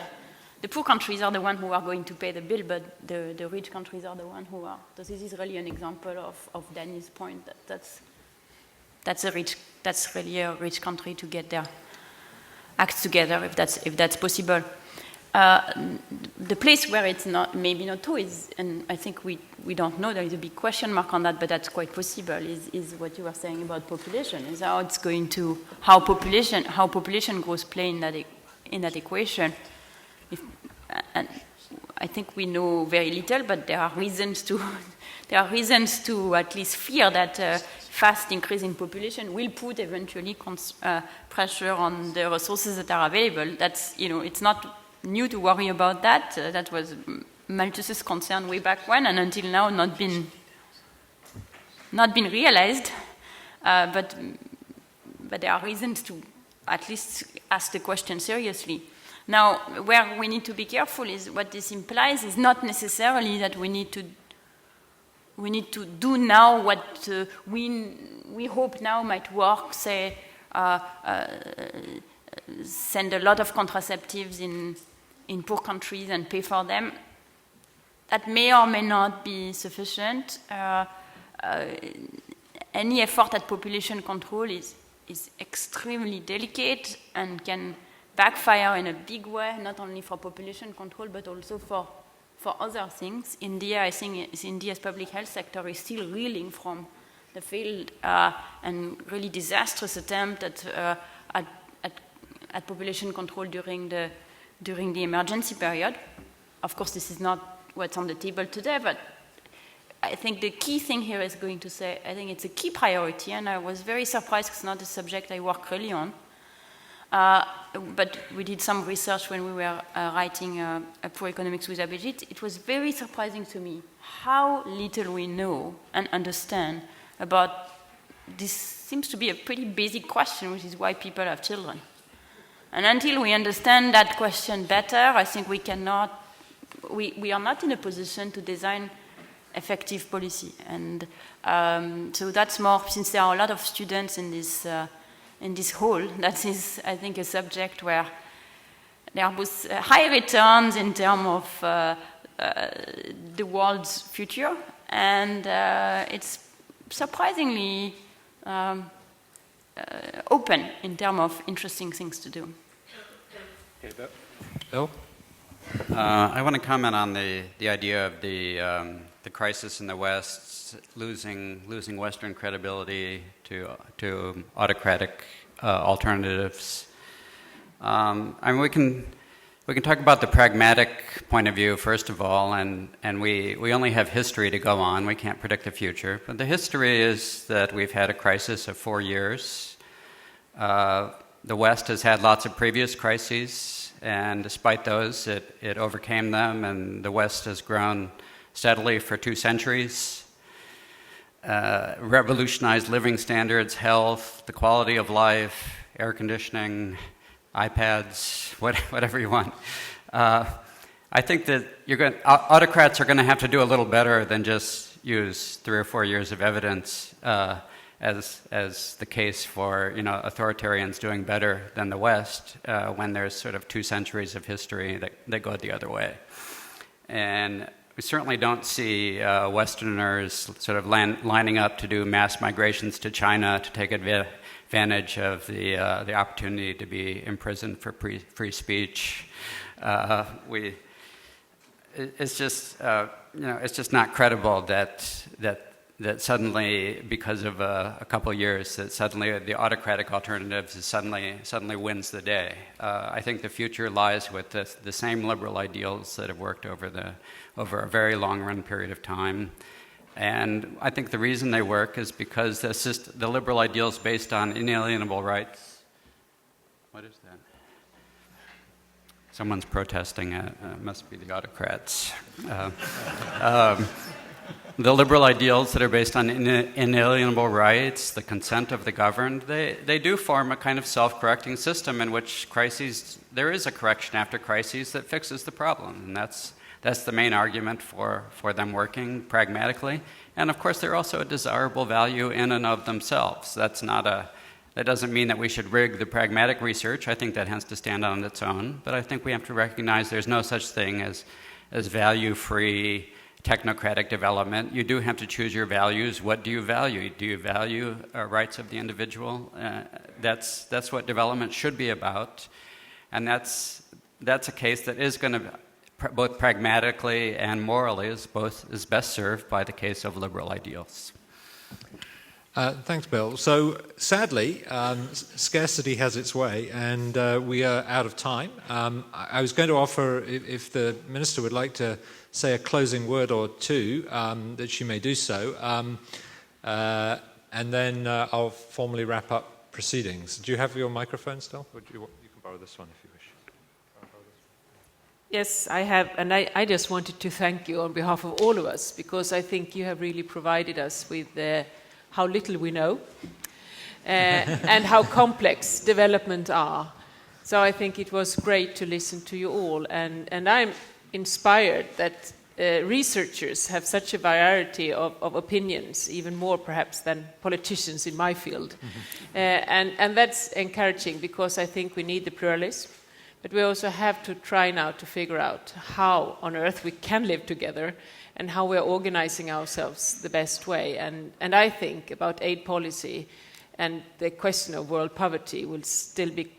poor countries are the ones who are going to pay the bill, but the rich countries are the ones who are. So this is really an example of Dani's point that's really a rich country to get their acts together if that's possible. The place where it's maybe not true is, and I think we don't know, there is a big question mark on that, but that's quite possible, is what you were saying about population, is how it's going to, how population growth play in that equation. And I think we know very little, but there are reasons to at least fear that fast increase in population will put eventually pressure on the resources that are available. That's, it's not new to worry about that. That was Malthus's concern way back when, and until now not been realized. But there are reasons to at least ask the question seriously. Now, where we need to be careful is what this implies is not necessarily that we need to do now what we hope now might work, say, send a lot of contraceptives in poor countries and pay for them. That may or may not be sufficient. Any effort at population control is extremely delicate and can backfire in a big way, not only for population control, but also for other things. India, I think India's public health sector is still reeling from the failed and really disastrous attempt at population control during the emergency period. Of course, this is not what's on the table today, but I think the key thing here is going to say, I think it's a key priority, and I was very surprised it's not a subject I work really on. But we did some research when we were writing a Poor Economics with Abhijit. It was very surprising to me how little we know and understand about this. Seems to be a pretty basic question, which is why people have children. And until we understand that question better, I think we are not in a position to design effective policy. And so that's more, since there are a lot of students in this hall, that is, I think, a subject where there are both high returns in terms of the world's future, and it's surprisingly open in terms of interesting things to do. Okay, Bill? I want to comment on the idea of the crisis in the West losing Western credibility to autocratic alternatives. I mean, we can talk about the pragmatic point of view first of all, and we only have history to go on. We can't predict the future, but the history is that we've had a crisis of 4 years. The West has had lots of previous crises, and despite those, it overcame them, and the West has grown steadily for 2 centuries, revolutionized living standards, health, the quality of life, air conditioning, iPads, whatever you want. I think that autocrats are going to have to do a little better than just use 3 or 4 years of evidence as the case for authoritarians doing better than the West when there's sort of 2 centuries of history that go the other way. And we certainly don't see Westerners sort of lining up to do mass migrations to China to take advantage of the opportunity to be imprisoned for free speech. It's just not credible that suddenly, because of a couple of years, that suddenly the autocratic alternatives suddenly wins the day. I think the future lies with the same liberal ideals that have worked over a very long run period of time. And I think the reason they work is because the liberal ideals based on inalienable rights. What is that? Someone's protesting. It must be the autocrats. The liberal ideals that are based on inalienable rights, the consent of the governed, they do form a kind of self-correcting system in which there is a correction after crises that fixes the problem. And that's the main argument for them working pragmatically. And of course, they're also a desirable value in and of themselves. That doesn't mean that we should rig the pragmatic research. I think that has to stand on its own. But I think we have to recognize there's no such thing as value-free technocratic development. You do have to choose your values. What do you value? Do you value rights of the individual? That's what development should be about. And that's a case that is going to both pragmatically and morally is best served by the case of liberal ideals. Thanks, Bill. So sadly, scarcity has its way, and we are out of time. I was going to offer, if the Minister would like to say a closing word or two, that she may do so, and then I'll formally wrap up proceedings. Do you have your microphone still? You can borrow this one if you wish. Yes, I have, and I just wanted to thank you on behalf of all of us, because I think you have really provided us with how little we know and how complex development are. So I think it was great to listen to you all, and I'm inspired that researchers have such a variety of opinions, even more perhaps than politicians in my field. And that's encouraging, because I think we need the pluralism, but we also have to try now to figure out how on earth we can live together and how we're organizing ourselves the best way. And I think about aid policy and the question of world poverty will still be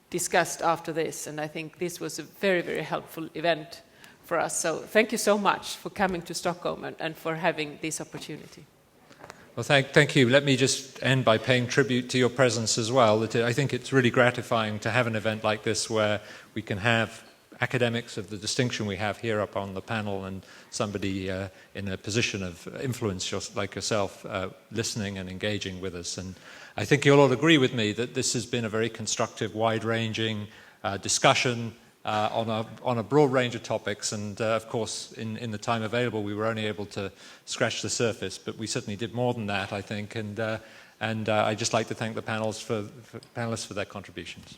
discussed after this, and I think this was a very, very helpful event for us. So thank you so much for coming to Stockholm and for having this opportunity. Well, thank you. Let me just end by paying tribute to your presence as well. I think it's really gratifying to have an event like this where we can have academics of the distinction we have here up on the panel and somebody in a position of influence like yourself listening and engaging with us. And I think you'll all agree with me that this has been a very constructive, wide-ranging discussion on a broad range of topics, and of course in the time available we were only able to scratch the surface, but we certainly did more than that, I think, and I'd just like to thank the panelists for their contributions.